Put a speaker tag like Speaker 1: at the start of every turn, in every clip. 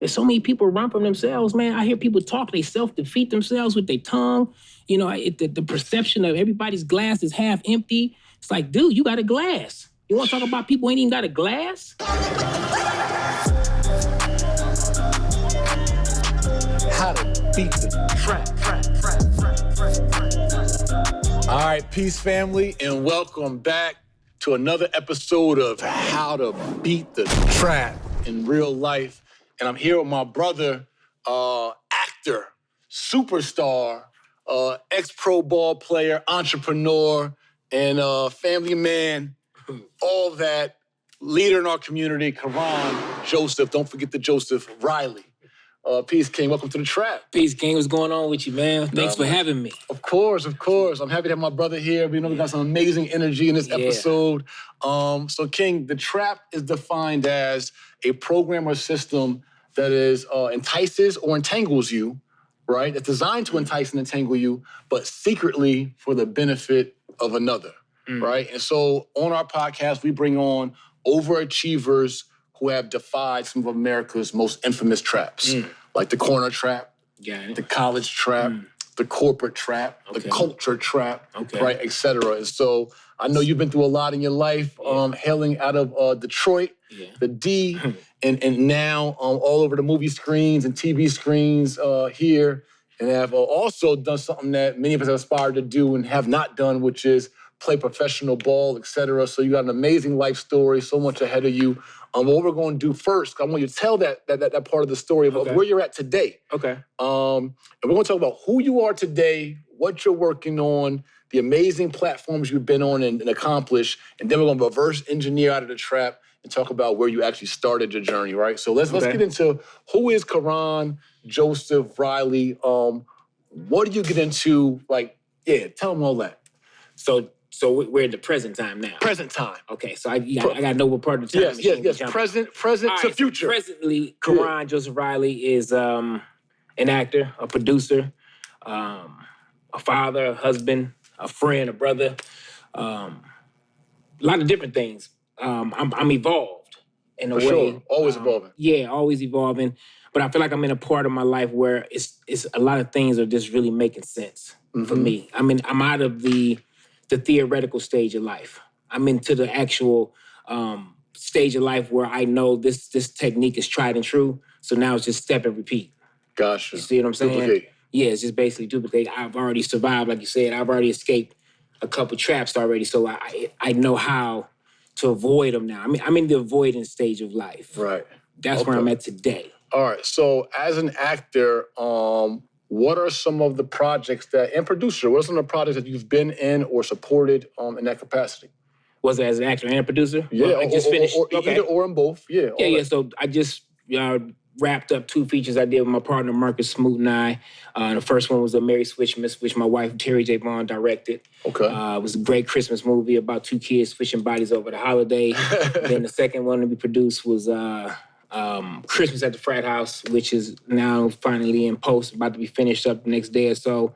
Speaker 1: There's so many people run from themselves, man. I hear people talk, they self-defeat themselves with their tongue. You know, the perception of everybody's glass is half empty. It's like, dude, you got a glass. You want to talk about people who ain't even got a glass?
Speaker 2: How to beat the trap. All right, peace, family, and welcome back to another episode of How to Beat the Trap in Real Life. And I'm here with my brother, actor, superstar, ex-pro ball player, entrepreneur, and family man, all that, leader in our community, Karon Joseph. Don't forget the Joseph Riley. Peace, King. Welcome to the Trap.
Speaker 1: Peace, King. What's going on with you, man? Thanks for having me.
Speaker 2: Of course. I'm happy to have my brother here. We know we got some amazing energy in this episode. So, King, the Trap is defined as a program or system that is entices or entangles you, right? It's designed to entice and entangle you, but secretly for the benefit of another, right? And so on our podcast, we bring on overachievers who have defied some of America's most infamous traps, like the corner trap, the college trap, the corporate trap, the culture trap, right, et cetera. And so I know you've been through a lot in your life, hailing out of Detroit, the D, and now all over the movie screens and TV screens here, and have also done something that many of us aspire to do and have not done, which is play professional ball, et cetera. So you got an amazing life story, so much ahead of you. What we're going to do first, I want you to tell that part of the story of where you're at today.
Speaker 1: Okay.
Speaker 2: And we're going to talk about who you are today, what you're working on, the amazing platforms you've been on and accomplished, and then we're going to reverse engineer out of the trap and talk about where you actually started your journey, right? So let's get into who is Karon Joseph Riley. What do you get into? Tell them all that.
Speaker 1: So we're in the present time now. Present time. Okay, so I got to know what part of the time.
Speaker 2: Yes. Present to future.
Speaker 1: So presently, Karon Joseph Riley is an actor, a producer, a father, a husband, a friend, a brother, a lot of different things. I'm evolved in a way.
Speaker 2: Sure. Always evolving.
Speaker 1: Yeah, always evolving. But I feel like I'm in a part of my life where it's a lot of things are just really making sense for me. I mean, I'm out of the theoretical stage of life. I'm into the actual stage of life where I know this technique is tried and true. So now it's just step and repeat.
Speaker 2: Gotcha.
Speaker 1: You see what I'm saying?
Speaker 2: Duplicate.
Speaker 1: Yeah, it's just basically duplicate. I've already survived, like you said. I've already escaped a couple traps already, so I know how to avoid them now. I mean, I'm in the avoidance stage of life.
Speaker 2: Right.
Speaker 1: That's where I'm at today.
Speaker 2: All right. So as an actor, what are some of the projects and producer, what are some of the projects that you've been in or supported in that capacity?
Speaker 1: Was it as an actor and a producer?
Speaker 2: Yeah,
Speaker 1: well, I just finished.
Speaker 2: Either or in both. Yeah.
Speaker 1: So I just wrapped up 2 features I did with my partner, Marcus Smoot, and I. The first one was a Mary Switchmas, which my wife, Terry J. Vaughn, directed.
Speaker 2: Okay.
Speaker 1: It was a great Christmas movie about 2 kids switching bodies over the holiday. Then the second one to be produced was Christmas at the Frat House, which is now finally in post, about to be finished up the next day or so.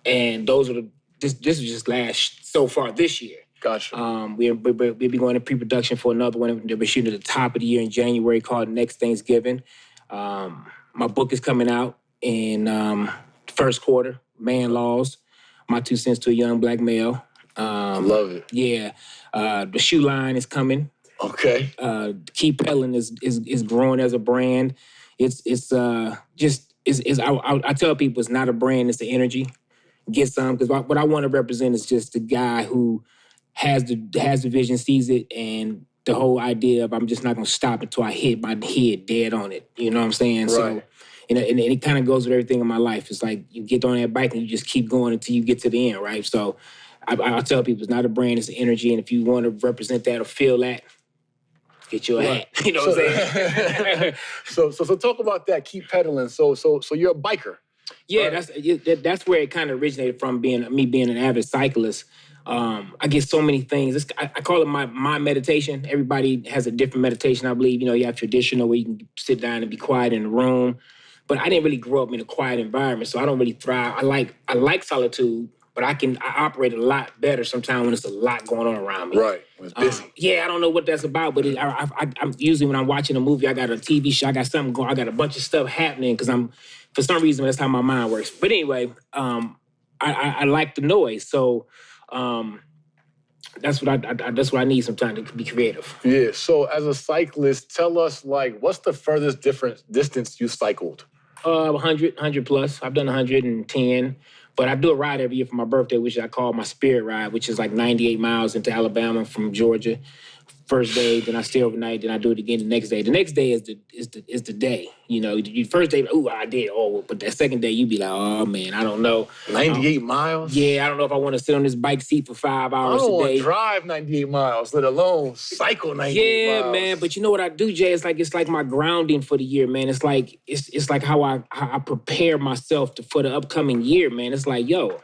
Speaker 1: And those are this is just last so far this year.
Speaker 2: Gotcha.
Speaker 1: We'll be going to pre-production for another one that we're shooting at the top of the year in January called Next Thanksgiving. My book is coming out in first quarter, Man Laws, My 2 Cents to a Young Black Male.
Speaker 2: Love it.
Speaker 1: Yeah. The shoe line is coming.
Speaker 2: Okay.
Speaker 1: Keep Peddling is growing as a brand. I tell people it's not a brand, it's the energy. Get some, because what I want to represent is just the guy who has the vision, sees it, and the whole idea of I'm just not going to stop until I hit my head dead on it. You know what I'm saying?
Speaker 2: Right.
Speaker 1: So, and it kind of goes with everything in my life. It's like you get on that bike and you just keep going until you get to the end, right? So I tell people it's not a brand, it's the energy, and if you want to represent that or feel that, get your hat. You know what I'm saying?
Speaker 2: So talk about that. Keep pedaling. So you're a biker.
Speaker 1: Yeah, right? That's where it kind of originated from, being an avid cyclist. I get so many things. I call it my meditation. Everybody has a different meditation, I believe. You know, you have traditional where you can sit down and be quiet in a room. But I didn't really grow up in a quiet environment, so I don't really thrive. I like solitude, but I operate a lot better sometimes when there's a lot going on around me.
Speaker 2: Right, when it's busy.
Speaker 1: Yeah, I don't know what that's about, but I'm usually when I'm watching a movie, I got a TV show, I got something going, I got a bunch of stuff happening because for some reason, that's how my mind works. But anyway, I like the noise, so that's what I need sometimes to be creative.
Speaker 2: Yeah. So as a cyclist, tell us what's the furthest distance you cycled?
Speaker 1: 100 plus. I've done 110, but I do a ride every year for my birthday, which I call my spirit ride, which is like 98 miles into Alabama from Georgia. First day, then I stay overnight, then I do it again the next day. The next day is the day. You know, you first day, I did. But that second day, you be like, oh man, I don't know.
Speaker 2: 98 miles?
Speaker 1: Yeah, I don't know if I want to sit on this bike seat for 5 hours a day.
Speaker 2: I don't want to drive 98 miles, let alone cycle 98 miles.
Speaker 1: Yeah, man. But you know what I do, Jay? It's like my grounding for the year, man. It's like how I prepare myself for the upcoming year, man. It's like, yo,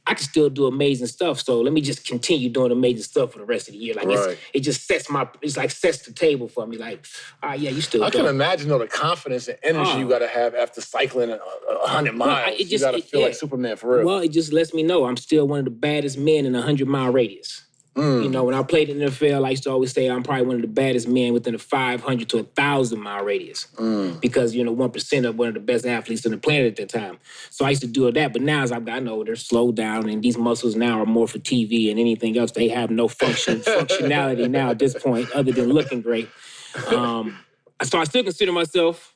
Speaker 1: I can still do amazing stuff, so let me just continue doing amazing stuff for the rest of the year. Like it just sets the table for me. Like, yeah, you still.
Speaker 2: I can imagine the confidence and energy you got to have after cycling 100 miles. You got to feel like Superman for real.
Speaker 1: Well, it just lets me know I'm still one of the baddest men in a 100-mile radius. You know, when I played in the N.F.L, I used to always say I'm probably one of the baddest men within a 500 to 1,000-mile radius because, 1% of one of the best athletes on the planet at that time. So I used to do that. But now, as I know, they're slowed down, and these muscles now are more for TV and anything else. They have no functionality now at this point other than looking great. So I still consider myself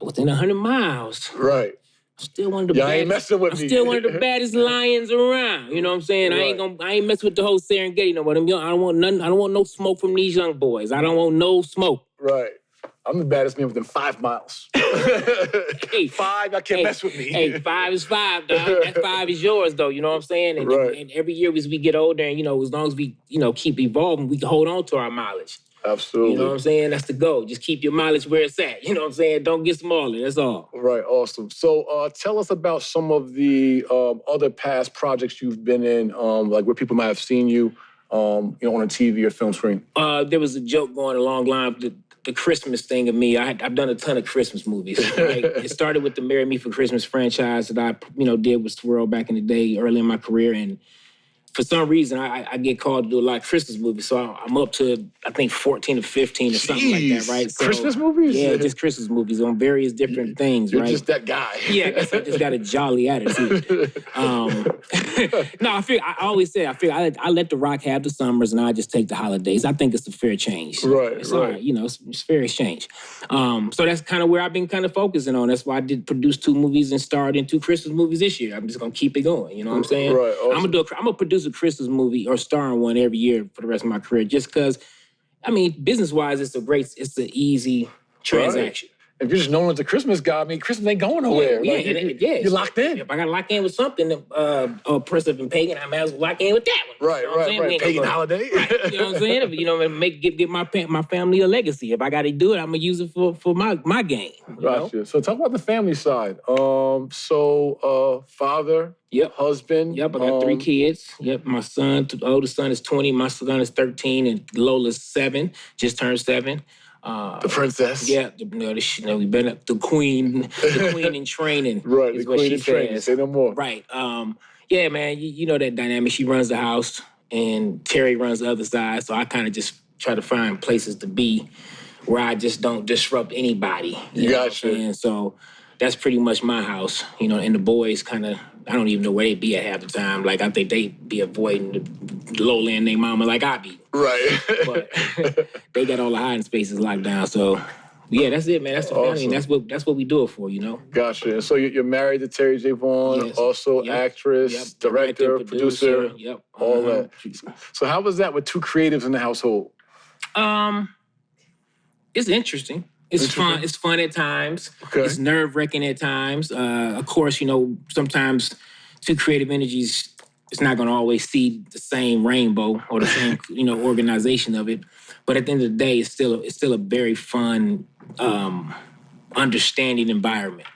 Speaker 1: within 100 miles.
Speaker 2: Right.
Speaker 1: Still one of the baddest.
Speaker 2: Ain't messing with me.
Speaker 1: Still one of the baddest lions around. You know what I'm saying?
Speaker 2: Right.
Speaker 1: I ain't messing with the whole Serengeti no more. I don't want none. I don't want no smoke from these young boys. I don't want no smoke.
Speaker 2: Right. I'm the baddest man within 5 miles.
Speaker 1: Hey,
Speaker 2: 5, I can't mess with me.
Speaker 1: Hey, 5 is 5, dog. That 5 is yours, though. You know what I'm saying? And,
Speaker 2: right.
Speaker 1: and every year as we get older, and as long as we, keep evolving, we can hold on to our mileage.
Speaker 2: Absolutely.
Speaker 1: You know what I'm saying? That's the goal. Just keep your mileage where it's at. You know what I'm saying? Don't get smaller. That's all.
Speaker 2: Right. Awesome. So tell us about some of the other past projects you've been in, like where people might have seen you, on a TV or film screen.
Speaker 1: There was a joke going along the line of the Christmas thing of me. I've done a ton of Christmas movies. Right? It started with the Marry Me for Christmas franchise that I, did with Swirl back in the day, early in my career. And for some reason, I get called to do a lot of Christmas movies. So I'm up to, I think, 14 or 15 or something like that, right? So,
Speaker 2: Christmas movies?
Speaker 1: Yeah, just Christmas movies on various different things,
Speaker 2: You're
Speaker 1: right?
Speaker 2: just that guy.
Speaker 1: Yeah, I guess I just got a jolly attitude. No, I always say, I let The Rock have the summers and I just take the holidays. I think it's a fair change.
Speaker 2: Right,
Speaker 1: it's all right. It's fair exchange. So that's kind of where I've been kind of focusing on. That's why I did produce 2 movies and starred in 2 Christmas movies this year. I'm just going to keep it going. You know what I'm saying?
Speaker 2: Right. Awesome.
Speaker 1: I'm going to produce a Christmas movie or star in one every year for the rest of my career just because, business-wise, it's an easy transaction.
Speaker 2: Right. If you're just known as a Christmas guy, Christmas ain't going nowhere. You're locked in.
Speaker 1: If I got to lock in with something, oppressive and pagan, I might as well lock in with that one.
Speaker 2: Right. Pagan holiday.
Speaker 1: Right. You know what I'm saying? Give my family a legacy. If I got to do it, I'm gonna use it for my game.
Speaker 2: Gotcha. So talk about the family side. Father.
Speaker 1: Yep.
Speaker 2: Husband.
Speaker 1: Yep. I got 3 kids. Yep. My son, the oldest son is 20. My son is 13, and Lola's 7. Just turned 7.
Speaker 2: The princess.
Speaker 1: Yeah, we've been at the queen in training.
Speaker 2: Right,
Speaker 1: is
Speaker 2: the
Speaker 1: what
Speaker 2: queen
Speaker 1: she
Speaker 2: in training. Say no more.
Speaker 1: Right. Yeah, man, you know that dynamic. She runs the house, and Terry runs the other side. So I kind of just try to find places to be where I just don't disrupt anybody. You
Speaker 2: gotcha.
Speaker 1: And so that's pretty much my house, and the boys kind of, I don't even know where they be at half the time. Like, I think they be avoiding the lowland their mama like I be.
Speaker 2: Right.
Speaker 1: But they got all the hiding spaces locked down. So, yeah, that's it, man. That's the family. That's what we do it for,
Speaker 2: Gotcha. So you're married to Terry J. Vaughn,
Speaker 1: yes.
Speaker 2: also actress, director, producer, all that. So how was that with 2 creatives in the household?
Speaker 1: It's interesting. It's fun. It's fun at times.
Speaker 2: Okay.
Speaker 1: It's nerve-wracking at times. Of course, sometimes 2 creative energies, it's not going to always see the same rainbow or the same, organization of it. But at the end of the day, it's still a very fun, understanding environment,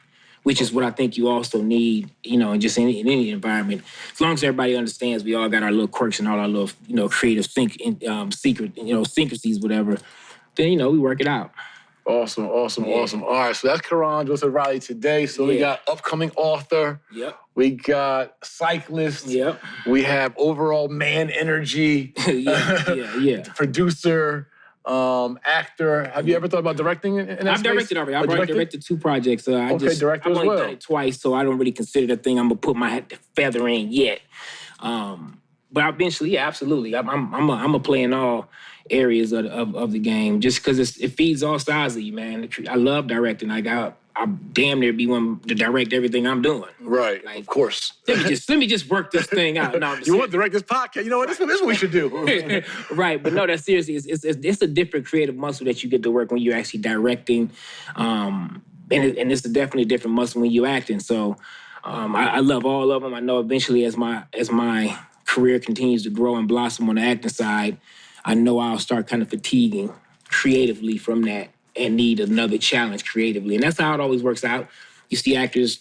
Speaker 1: which is what I think you also need, in just in any environment. As long as everybody understands we all got our little quirks and all our little, creative syncrasies, whatever, then, we work it out.
Speaker 2: Awesome. All right, so that's Karon Joseph Riley today. So we got upcoming author.
Speaker 1: Yep.
Speaker 2: We got cyclist.
Speaker 1: Yep.
Speaker 2: We have overall man energy. Producer, actor. Have you ever thought about directing in that
Speaker 1: I've
Speaker 2: space?
Speaker 1: directed already. I've directed 2 projects. I've only done it twice, so I don't really consider that thing I'm gonna put my feather in yet. But eventually, absolutely. I'm a play in all areas of the game, just because it feeds all sides of you, man. I love directing. I damn near be one to direct everything I'm doing.
Speaker 2: Right, like, of course.
Speaker 1: Let me just work this thing out. No,
Speaker 2: you want to direct this podcast? You know what? This is what we should do.
Speaker 1: Right, but no, that's seriously. It's a different creative muscle that you get to work when you're actually directing, and it's definitely a different muscle when you're acting. So I love all of them. I know eventually, as my career continues to grow and blossom on the acting side, I know I'll start kind of fatiguing creatively from that and need another challenge creatively. And that's how it always works out. You see actors,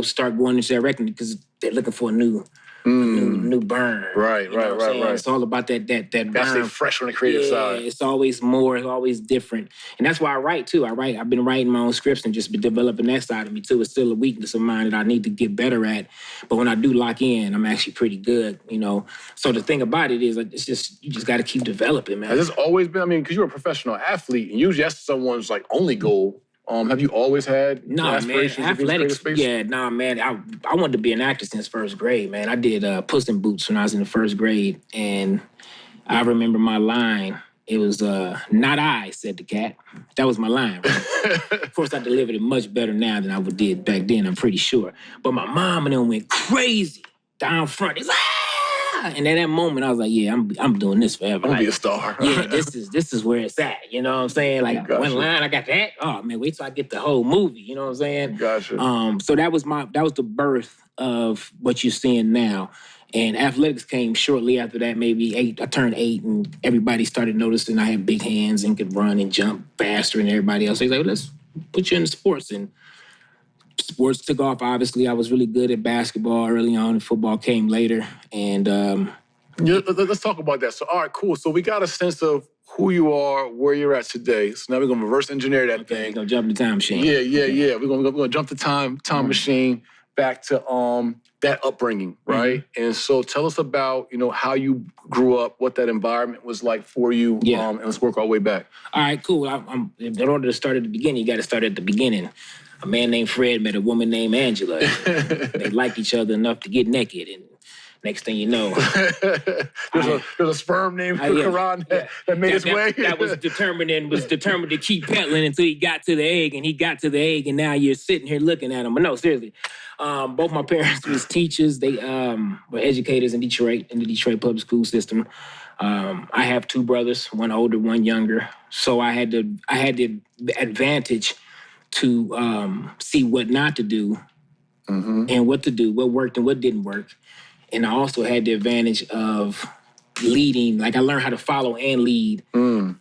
Speaker 1: start going into directing because they're looking for a new burn.
Speaker 2: Right.
Speaker 1: It's all about that burn.
Speaker 2: Gotta stay fresh on the creative side.
Speaker 1: It's always more, it's always different. And that's why I write too. I've been writing my own scripts and just been developing that side of me too. It's still a weakness of mine that I need to get better at. But when I do lock in, I'm actually pretty good, So the thing about it is, it's just, you just gotta keep developing, man.
Speaker 2: Has this always been, because you're a professional athlete, and usually that's someone's only goal. Have you always had aspirations?
Speaker 1: Athletics. I wanted to be an actor since first grade, man. I did Puss in Boots when I was in the first grade, and I remember my line. It was, "Not I," said the cat. That was my line, right? Of course, I delivered it much better now than I did back then, I'm pretty sure. But my mom and them went crazy down front. It's and at that moment, I was like, yeah, I'm doing this forever.
Speaker 2: I'm gonna be a star.
Speaker 1: This is where it's at. You know what I'm saying? One line, I got that. Oh man, wait till I get the whole movie. You know what I'm saying?
Speaker 2: Gotcha.
Speaker 1: So that was the birth of what you're seeing now. And athletics came shortly after that, maybe 8. I turned 8, and everybody started noticing I had big hands and could run and jump faster than everybody else. They was like, let's put you into sports. And sports took off, obviously. I was really good at basketball early on, and football came later. And
Speaker 2: let's talk about that. So, all right, cool. So we got a sense of who you are, where you're at today. So now we're going to reverse engineer that thing.
Speaker 1: We're going to jump the time machine.
Speaker 2: Yeah. We're going to jump the time machine back to that upbringing, right? Mm-hmm. And so tell us about, how you grew up, what that environment was like for you, and let's work our way back.
Speaker 1: All right, cool. In order to start at the beginning, you got to start at the beginning. A man named Fred met a woman named Angela. They liked each other enough to get naked, and next thing you know,
Speaker 2: there's a sperm named Karon that made its way.
Speaker 1: That was determined to keep peddling until he got to the egg, and now you're sitting here looking at him. But no, seriously, both my parents was teachers. They were educators in Detroit, in the Detroit public school system. I have 2 brothers, one older, one younger. So I had the advantage to see what not to do, and what to do, what worked and what didn't work. And I also had the advantage of leading. I learned how to follow and lead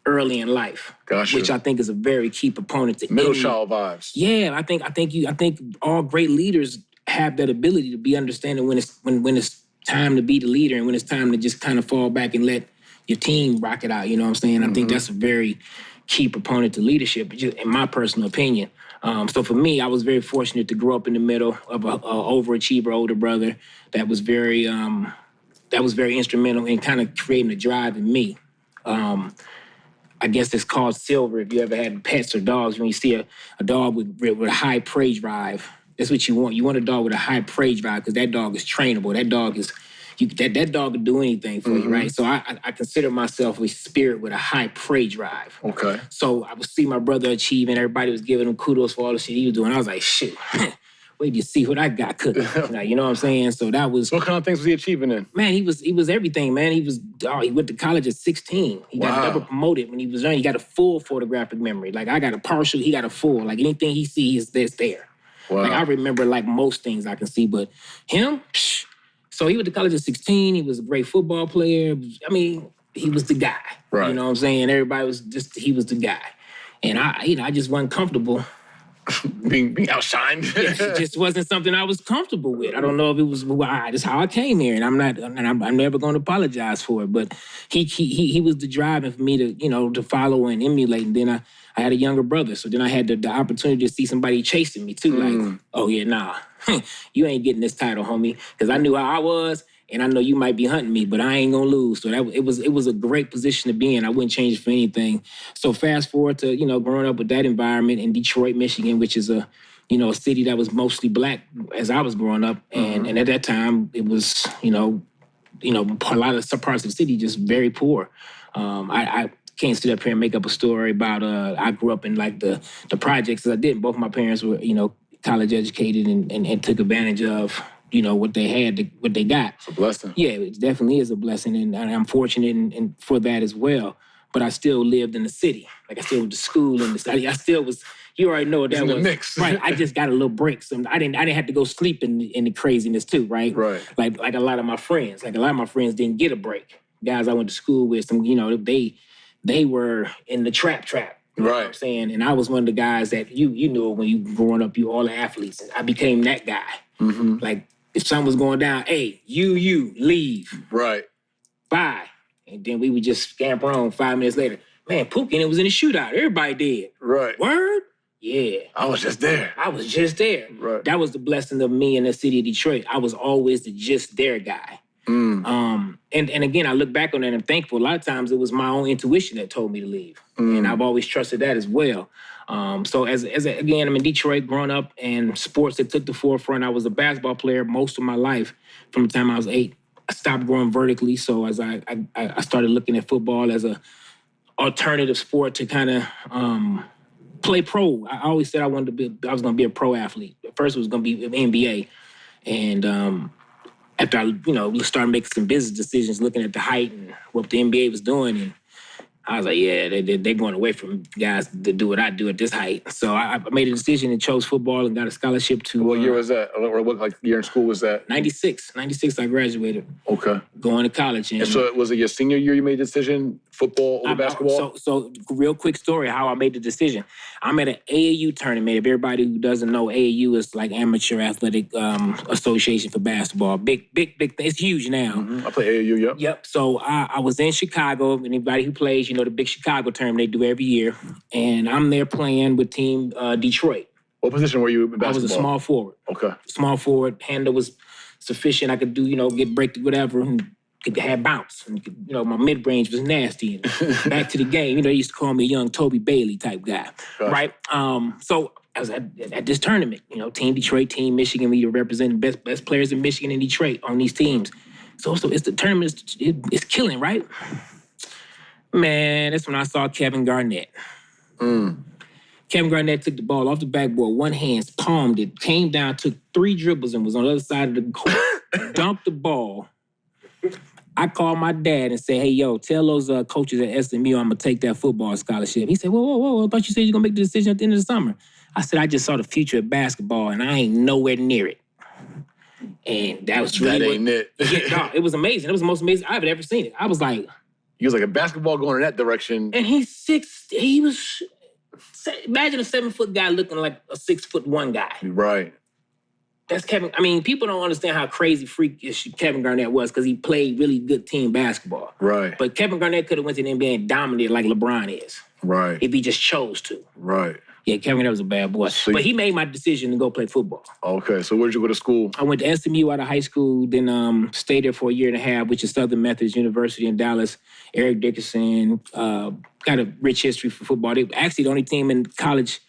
Speaker 1: early in life, which I think is a very key component to
Speaker 2: middle child vibes.
Speaker 1: Yeah, I think all great leaders have that ability to be understanding when it's time to be the leader and when it's time to just kind of fall back and let your team rock it out. You know what I'm saying? I think that's a very key proponent to leadership, just in my personal opinion. So for me, I was very fortunate to grow up in the middle of an overachiever older brother that was very instrumental in kind of creating a drive in me. I guess it's called silver. If you ever had pets or dogs, when you see a dog with a high prey drive, that's what you want. You want a dog with a high prey drive because that dog is trainable. That dog is that dog will do anything for you, right? So I consider myself a spirit with a high prey drive.
Speaker 2: Okay.
Speaker 1: So I would see my brother achieving. Everybody was giving him kudos for all the shit he was doing. I was like, shit, wait till you see what I got cooking. You know what I'm saying? So that was...
Speaker 2: What kind of things was he achieving in?
Speaker 1: Man, he was everything, man. He went to college at 16. He got double promoted when he was young. He got a full photographic memory. I got a partial, he got a full. Anything he sees, that's there. Wow. I remember most things I can see, but him... So he went to college at 16. He was a great football player. He was the guy. Right. You know what I'm saying? Everybody was he was the guy. And I just wasn't comfortable
Speaker 2: being outshined.
Speaker 1: It just wasn't something I was comfortable with. I don't know if it was just how I came here, and I'm never going to apologize for it. But he was the driving for me to follow and emulate. And then I had a younger brother, so then I had the opportunity to see somebody chasing me too. Like, oh yeah, nah, you ain't getting this title, homie, because I knew how I was. And I know you might be hunting me, but I ain't gonna lose. So it was a great position to be in. I wouldn't change it for anything. So fast forward to growing up with that environment in Detroit, Michigan, which is a city that was mostly black as I was growing up, and at that time it was a lot of some parts of the city just very poor. I can't sit up here and make up a story about I grew up in like the projects. I didn't. Both my parents were college educated and took advantage of what they had, what they got.
Speaker 2: It's a blessing.
Speaker 1: Yeah, it definitely is a blessing, and I'm fortunate and for that as well. But I still lived in the city. Like I still went to school in the city. I still was. You already know what that was.
Speaker 2: In the mix.
Speaker 1: Right. I just got a little break. So I didn't have to go sleep in the craziness too. Right.
Speaker 2: Right.
Speaker 1: Like a lot of my friends. Like a lot of my friends didn't get a break. Guys I went to school with, some they were in the trap. You know what I'm saying? And I was one of the guys that you knew when you growing up, you all the athletes. I became that guy. Mm-hmm. Like if something was going down, hey, you leave.
Speaker 2: Right.
Speaker 1: Bye. And then we would just scamper on 5 minutes later. Man, Pookie, and it was in the shootout. Everybody did.
Speaker 2: Right.
Speaker 1: Word? Yeah.
Speaker 2: I was just there.
Speaker 1: Right. That was the blessing of me in the city of Detroit. I was always the just there guy. And again, I look back on that and I'm thankful. A lot of times it was my own intuition that told me to leave. And I've always trusted that as well. So again, I'm in Detroit growing up, and sports that took the forefront. I was a basketball player most of my life from the time I was 8. I stopped growing vertically. So as I started looking at football as a alternative sport to kind of play pro. I always said I was going to be a pro athlete. At first it was going to be NBA. And after I, started making some business decisions, looking at the height and what the NBA was doing, and I was like, yeah, they're going away from guys to do what I do at this height. So I made a decision and chose football and got a scholarship to...
Speaker 2: What year was that? Or what year in school was that?
Speaker 1: 96. 96 I graduated.
Speaker 2: Okay.
Speaker 1: Going to college. And
Speaker 2: so was it your senior year you made the decision, football over basketball?
Speaker 1: So real quick story how I made the decision. I'm at an AAU tournament. If everybody who doesn't know, AAU is like Amateur Athletic Association for basketball. Big thing. It's huge now.
Speaker 2: I play AAU, yep.
Speaker 1: Yep. So I was in Chicago. Anybody who plays, the big Chicago tournament they do every year. And I'm there playing with Team Detroit.
Speaker 2: What position were you in basketball?
Speaker 1: I was a small forward.
Speaker 2: Okay.
Speaker 1: Small forward. Handle was sufficient. I could do, get break, whatever, and could have bounce. And my mid-range was nasty. And back to the game. They used to call me a young Toby Bailey type guy. Gotcha. Right? So I was at this tournament. Team Detroit, Team Michigan. We represented best players in Michigan and Detroit on these teams. So it's the tournament. It's killing, right? Man, that's when I saw Kevin Garnett. Kevin Garnett took the ball off the backboard, one hand, palmed it, came down, took 3 dribbles, and was on the other side of the court. Dunked the ball. I called my dad and said, hey, yo, tell those coaches at SMU I'm going to take that football scholarship. He said, whoa, I thought you said you're going to make the decision at the end of the summer. I said, I just saw the future of basketball, and I ain't nowhere near it. And that was really...
Speaker 2: That ain't it.
Speaker 1: No, it was amazing. It was the most amazing I've ever seen it. I was like...
Speaker 2: He was like a basketball going in that direction.
Speaker 1: And he's 6... He was... Imagine a 7-foot guy looking like a 6'1" guy.
Speaker 2: Right.
Speaker 1: That's Kevin. I mean, people don't understand how crazy freakish Kevin Garnett was because he played really good team basketball.
Speaker 2: Right.
Speaker 1: But Kevin Garnett could have went to the NBA and dominated like LeBron is.
Speaker 2: Right.
Speaker 1: If he just chose to.
Speaker 2: Right.
Speaker 1: Yeah, Kevin Garnett was a bad boy. So but he made my decision to go play football.
Speaker 2: Okay, so where'd you go to school?
Speaker 1: I went to SMU out of high school, then stayed there for a year and a half, which is Southern Methodist University in Dallas. Eric Dickerson, got a rich history for football. They actually the only team in college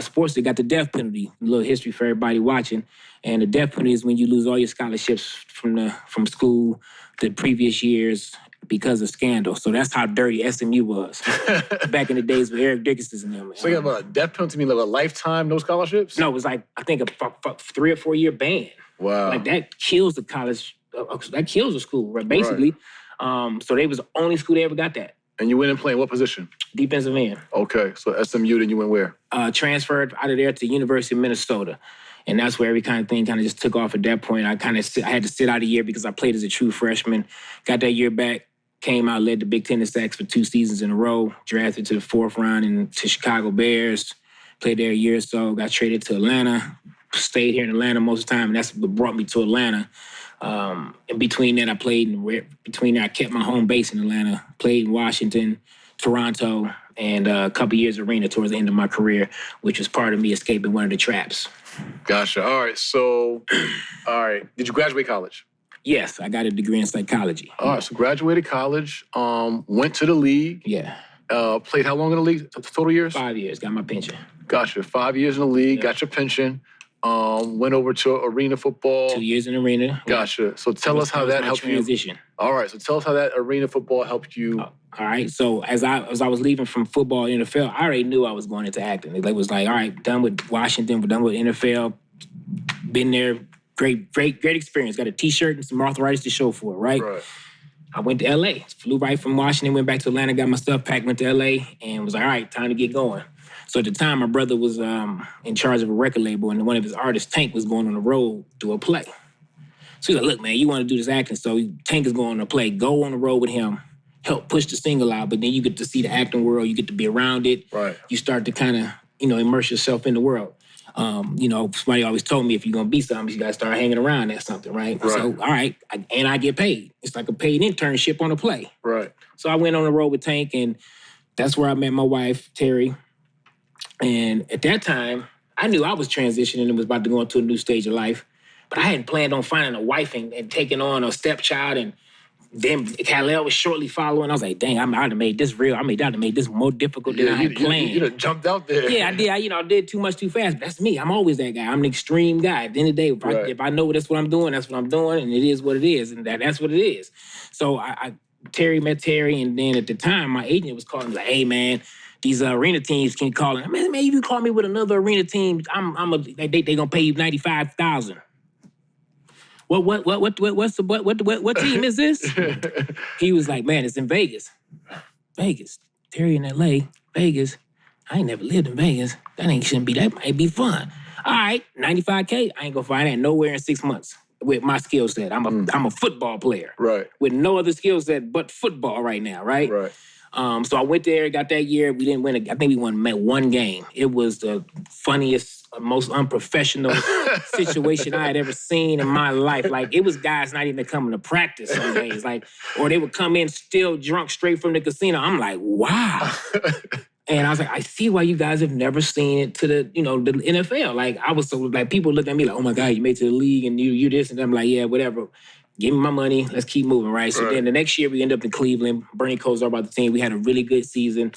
Speaker 1: sports that got the death penalty. A little history for everybody watching. And the death penalty is when you lose all your scholarships from school the previous years because of scandal. So that's how dirty SMU was back in the days with Eric Dickerson and them.
Speaker 2: So you have a death penalty, mean like a lifetime, no scholarships?
Speaker 1: No, it was like, I think a 3 or 4 year ban.
Speaker 2: Wow.
Speaker 1: Like that kills the college, that kills the school, right? Basically. Right. So they was the only school that ever got that.
Speaker 2: And you went and played what position?
Speaker 1: Defensive end.
Speaker 2: Okay, so SMU, then you went where?
Speaker 1: Transferred out of there to University of Minnesota. And that's where every kind of thing kind of just took off at that point. I had to sit out a year because I played as a true freshman. Got that year back, came out, led the Big Ten in sacks for 2 seasons in a row, drafted to the 4th round and to Chicago Bears. Played there a year or so, got traded to Atlanta, stayed here in Atlanta most of the time, and that's what brought me to Atlanta. In between that, I kept my home base in Atlanta, played in Washington, Toronto, and a couple years arena towards the end of my career, which was part of me escaping one of the traps.
Speaker 2: Gotcha. All right. Did you graduate college?
Speaker 1: Yes, I got a degree in psychology.
Speaker 2: All right, so graduated college, went to the league.
Speaker 1: Yeah.
Speaker 2: Played how long in the league? Total years?
Speaker 1: 5 years, got my pension.
Speaker 2: Gotcha. 5 years in the league, got your pension. Went over to arena football.
Speaker 1: 2 years in arena.
Speaker 2: Gotcha. So tell us how that helped you.
Speaker 1: Transition.
Speaker 2: All right, so tell us how that arena football helped you.
Speaker 1: All right, so as I was leaving from football and NFL, I already knew I was going into acting. It was like, all right, done with Washington, we're done with NFL, been there, great experience. Got a T-shirt and some arthritis to show for it, right? I went to L.A., flew right from Washington, went back to Atlanta, got my stuff packed, went to L.A., and was like, all right, time to get going. So at the time, my brother was in charge of a record label, and one of his artists, Tank, was going on the road to a play. So he's like, look, man, you want to do this acting, so Tank is going on a play. Go on the road with him, help push the single out, but then you get to see the acting world, you get to be around it.
Speaker 2: Right.
Speaker 1: You start to kind of, immerse yourself in the world. Somebody always told me if you're going to be something, you got to start hanging around at something, right? So, all right, and I get paid. It's like a paid internship on a play.
Speaker 2: Right.
Speaker 1: So I went on the road with Tank, and that's where I met my wife, Terry. And at that time, I knew I was transitioning and was about to go into a new stage of life, but I hadn't planned on finding a wife and taking on a stepchild, and then Khalil was shortly following. I was like, dang, I'd have made this real. I would have made this more difficult than I had planned.
Speaker 2: You jumped out there.
Speaker 1: Yeah, I did. I did too much too fast. But that's me. I'm always that guy. I'm an extreme guy. At the end of the day, if I know that's what I'm doing, that's what I'm doing, and it is what it is, and that's what it is. So Terry met Terry, and then at the time, my agent was calling me like, hey, man, these arena teams can call him. Man, if you call me with another arena team, they gonna pay you $95,000. What team is this? He was like, man, it's in Vegas. Vegas. Terry in LA, Vegas. I ain't never lived in Vegas. That might be fun. All right, $95K, I ain't gonna find that nowhere in 6 months with my skill set. I'm a football player.
Speaker 2: Right.
Speaker 1: With no other skill set but football right now, right?
Speaker 2: Right.
Speaker 1: So I went there, got that year. We didn't win. I think we won one game. It was the funniest, most unprofessional situation I had ever seen in my life. Like, it was guys not even coming to practice some days. Or they would come in still drunk straight from the casino. I'm like, wow. And I was like, I see why you guys have never seen it to the NFL. Like, I was so, like, people look at me like, oh my God, you made it to the league and you this. And I'm like, yeah, whatever. Give me my money. Let's keep moving, right? So then the next year we ended up in Cleveland. Bernie Kosar brought the team. We had a really good season.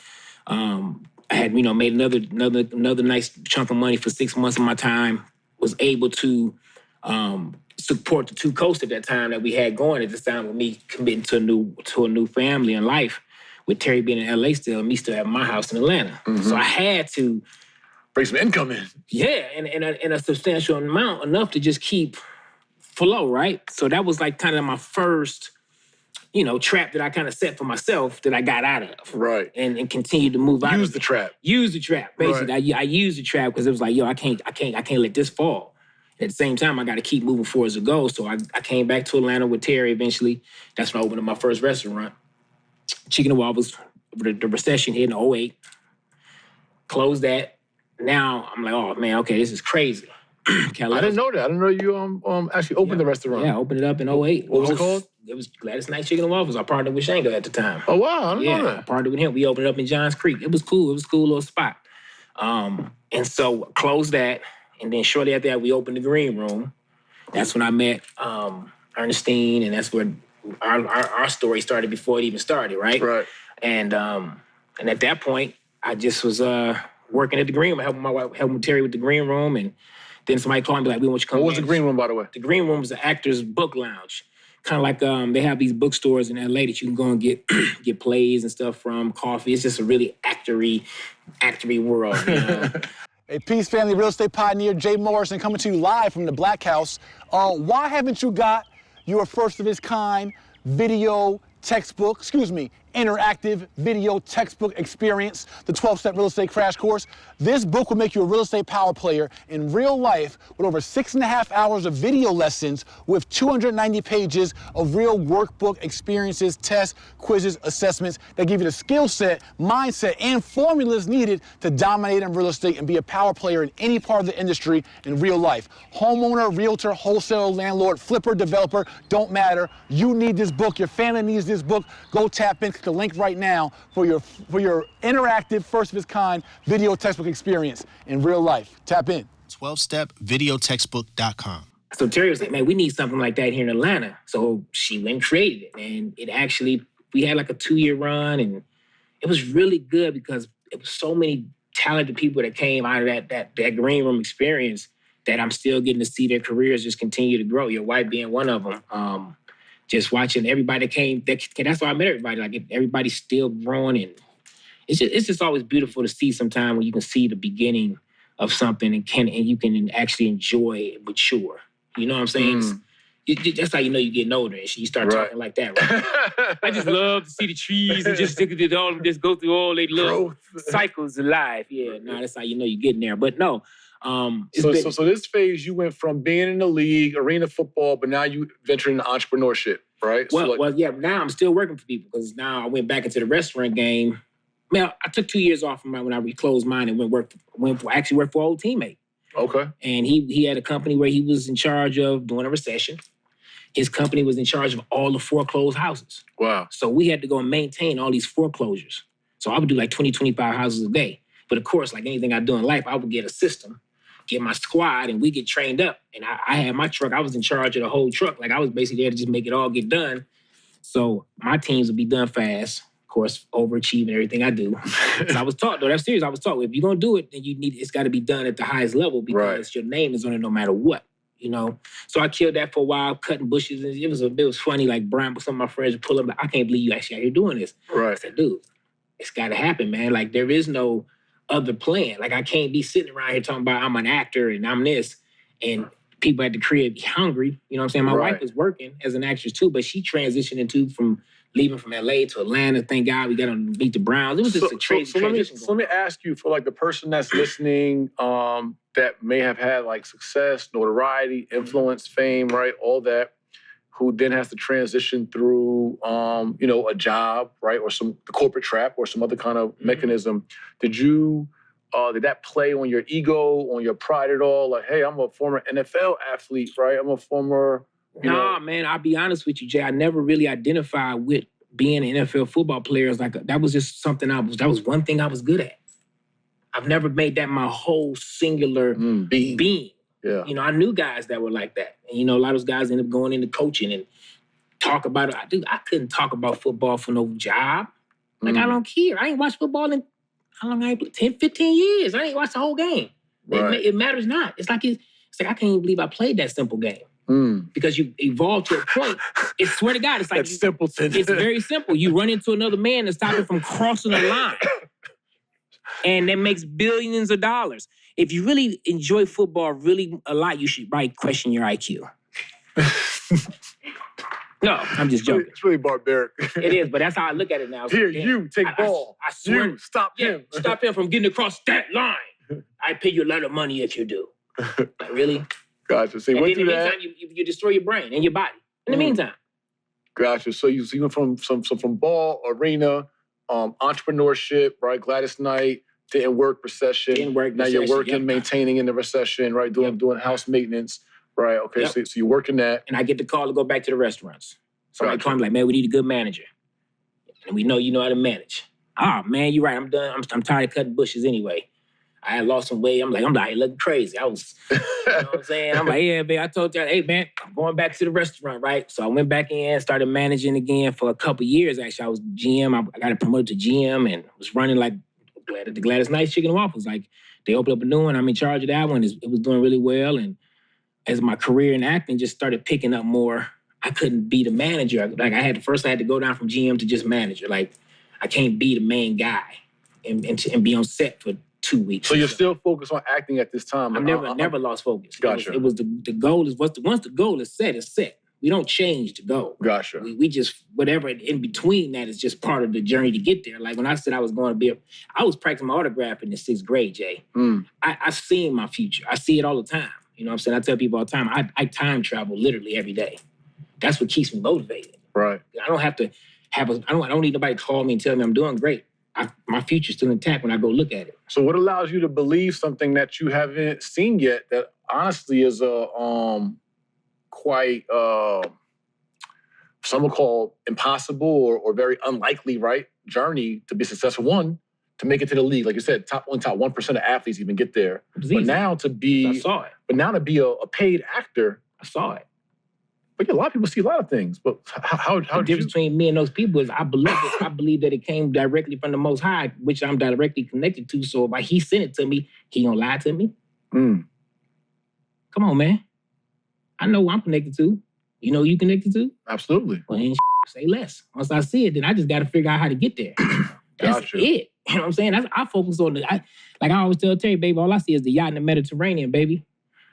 Speaker 1: I had, made another nice chunk of money for 6 months of my time. Was able to support the two coasts at that time that we had going at this time with me committing to a new family and life. With Terry being in LA still, and me still having my house in Atlanta. Mm-hmm. So I had to
Speaker 2: bring some income in.
Speaker 1: Yeah, and a substantial amount, enough to just keep flow, right? So that was like kind of my first, trap that I kind of set for myself that I got out of.
Speaker 2: Right.
Speaker 1: And continued to move out.
Speaker 2: Use the trap.
Speaker 1: Use the trap. Basically,
Speaker 2: right.
Speaker 1: I used the trap because it was like, I can't let this fall. At the same time, I got to keep moving forward as a goal. So I came back to Atlanta with Terry eventually. That's when I opened up my first restaurant. Chicken and Waffles. The recession hit in 2008. Closed that. Now I'm like, oh man, okay, this is crazy.
Speaker 2: I didn't know that. I didn't know you actually opened the restaurant.
Speaker 1: Yeah, I opened it up in 2008.
Speaker 2: What was it called?
Speaker 1: It was Gladys Knight Chicken and Waffles. I partnered with Shango at the time.
Speaker 2: Oh wow, I didn't know that.
Speaker 1: I partnered with him. We opened it up in Johns Creek. It was cool. It was a cool little spot. And so closed that, and then shortly after that, we opened the Green Room. That's when I met Ernestine, and that's where our story started before it even started, right?
Speaker 2: Right.
Speaker 1: And at that point, I just was working at the Green Room, helping Terry with the Green Room, and then somebody called me like, we want you to come.
Speaker 2: What was the Green Room, by the way?
Speaker 1: The Green Room is an actor's book lounge. Kind of like they have these bookstores in LA that you can go and get plays and stuff from, coffee. It's just a really actory world.
Speaker 3: Hey, peace, family, real estate pioneer, Jay Morrison, coming to you live from the Black House. Why haven't you got your first of its kind video textbook, interactive video textbook experience, the 12-step real estate crash course. This book will make you a real estate power player in real life with over 6.5 hours of video lessons with 290 pages of real workbook experiences, tests, quizzes, assessments that give you the skill set, mindset, and formulas needed to dominate in real estate and be a power player in any part of the industry in real life. Homeowner, realtor, wholesaler, landlord, flipper, developer, don't matter. You need this book. Your family needs this book. Go tap in, click the link right now for your interactive, first of its kind video textbook experience in real life. Tap in.
Speaker 4: 12stepvideotextbook.com.
Speaker 1: So Terry was like, man, we need something like that here in Atlanta. So she went and created it. And it actually, we had like a 2-year run, and it was really good because it was so many talented people that came out of that green room experience that I'm still getting to see their careers just continue to grow. Your wife being one of them. Just watching everybody that came, that's why I met everybody. Like everybody's still growing, and it's just always beautiful to see sometime when you can see the beginning of something and you can actually enjoy it, mature. You know what I'm saying? That's how you know you're getting older and you start talking like that, right? I just love to see the trees and just go through all they little cycles of life. Yeah, no, that's how you know you're getting there. But no,
Speaker 2: so this phase, you went from being in the league, arena football, but now you ventured into entrepreneurship, right?
Speaker 1: Well, yeah, now I'm still working for people because now I went back into the restaurant game. Man, I took 2 years off from when I reclosed mine and went for an old teammate.
Speaker 2: Okay.
Speaker 1: And he had a company where he was in charge of doing a recession. His company was in charge of all the foreclosed houses.
Speaker 2: Wow.
Speaker 1: So we had to go and maintain all these foreclosures. So I would do like 20, 25 houses a day. But of course, like anything I do in life, I would get a system, get my squad, and we get trained up. And I had my truck. I was in charge of the whole truck. Like I was basically there to just make it all get done. So my teams would be done fast. Of course, overachieving everything I do. So I was taught, though, that's serious. I was taught, if you're going to do it, then it's got to be done at the highest level because your name is on it no matter what. You know, so I killed that for a while, cutting bushes. And it was funny. Like Brian, some of my friends would pull up, like, I can't believe you actually out here doing this.
Speaker 2: Right.
Speaker 1: I said, dude, it's got to happen, man. Like there is no other plan. Like I can't be sitting around here talking about I'm an actor and I'm this, and people at the crib be hungry. You know what I'm saying? My wife was working as an actress too, but she transitioned from leaving from LA to Atlanta. Thank God we got to beat the Browns. It was just a crazy transition.
Speaker 2: So let me ask you, for like the person that's listening, that may have had like success, notoriety, influence, fame, right? All that, who then has to transition through, a job, right? Or the corporate trap or some other kind of mechanism. Did that play on your ego, on your pride at all? Like, hey, I'm a former N.F.L. athlete, right? I'm a former,
Speaker 1: man, I'll be honest with you, Jay. I never really identified with being an NFL football player. That was just something that was one thing I was good at. I've never made that my whole singular being.
Speaker 2: Yeah.
Speaker 1: You know, I knew guys that were like that. And, a lot of those guys ended up going into coaching and talk about it. I couldn't talk about football for no job. Like, I don't care. I ain't watched football in, how long I ain't played? 10, 15 years. I ain't watched the whole game.
Speaker 2: Right.
Speaker 1: It matters not. It's like I can't even believe I played that simple game. Because you evolve to a point. It's, swear to God, it's like...
Speaker 2: That's simpleton.
Speaker 1: It's very simple. You run into another man and stop him from crossing the line. And that makes billions of dollars. If you really enjoy football really a lot, you should probably question your IQ. No, I'm just joking.
Speaker 2: It's really barbaric.
Speaker 1: It is, but that's how I look at it now.
Speaker 2: Here, you take ball.
Speaker 1: I swear.
Speaker 2: You stop him.
Speaker 1: Stop him from getting across that line. I pay you a lot of money if you do. Like, really?
Speaker 2: Gotcha. So
Speaker 1: and then in the meantime, you destroy your brain and your body. In the meantime.
Speaker 2: Gotcha. So you went from ball, arena, entrepreneurship, right? Gladys Knight, didn't work, recession. Now you're working, maintaining in the recession, right? Doing house maintenance, right? Okay, so you're working that.
Speaker 1: And I get the call to go back to the restaurants. Somebody called me like, man, we need a good manager. And we know you know how to manage. Oh, man, you're right. I'm done. I'm tired of cutting bushes anyway. I had lost some weight. I'm like, looking crazy. I was, you know what I'm saying? I'm like, yeah, man, I told you, hey, man, I'm going back to the restaurant, right? So I went back in, started managing again for a couple years, actually. I was GM. I got promoted to GM and was running like the Gladys Knight Chicken and Waffles. Like, they opened up a new one. I'm in charge of that one. It was doing really well. And as my career in acting just started picking up more, I couldn't be the manager. Like, I had to go down from GM to just manager. Like, I can't be the main guy and be on set for 2 weeks.
Speaker 2: So you're still focused on acting at this time?
Speaker 1: I never lost focus.
Speaker 2: Gotcha.
Speaker 1: It was the goal is once the goal is set, it's set. We don't change to go.
Speaker 2: Gotcha.
Speaker 1: We just, whatever in between that is just part of the journey to get there. Like when I said I was going to be, I was practicing my autograph in the 6th grade, Jay. I seen my future. I see it all the time. You know what I'm saying? I tell people all the time, I time travel literally every day. That's what keeps me motivated.
Speaker 2: Right.
Speaker 1: I don't have to I don't need nobody to call me and tell me I'm doing great. My future's still intact when I go look at it.
Speaker 2: So what allows you to believe something that you haven't seen yet that honestly is a quite some would call impossible or very unlikely, right, journey to be successful? One, to make it to the league, like you said, top 1% of athletes even get there. But now to be,
Speaker 1: I saw it.
Speaker 2: But now to be a paid actor,
Speaker 1: I saw it.
Speaker 2: But yeah, a lot of people see a lot of things. But how
Speaker 1: the difference between me and those people is I believe it. I believe that it came directly from the Most High, which I'm directly connected to. So if he sent it to me, he gonna lie to me? Come on, man. I know who I'm connected to. You know who you connected to?
Speaker 2: Absolutely.
Speaker 1: Well, ain't say less. Once I see it, then I just got to figure out how to get there. That's it. You know what I'm saying? I focus on like I always tell Terry, baby, all I see is the yacht in the Mediterranean, baby.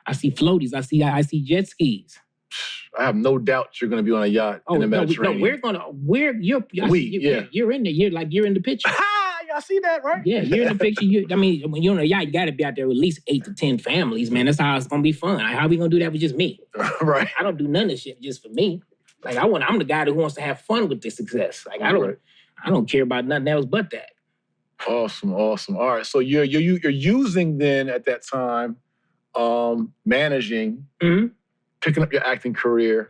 Speaker 1: I see floaties. I see jet skis.
Speaker 2: I have no doubt you're going to be on a yacht in the Mediterranean.
Speaker 1: You're in there. You're in the picture.
Speaker 2: Y'all see that, right?
Speaker 1: Yeah, you're in the picture. When you're on a yacht, you got to be out there with at least 8 to 10 families, man. That's how it's going to be fun. Like, how we going to do that with just me?
Speaker 2: Right.
Speaker 1: I don't do none of this shit just for me. Like, I'm the guy who wants to have fun with this success. Like, I don't care about nothing else but that.
Speaker 2: Awesome. All right. So you're using then at that time, managing, picking up your acting career,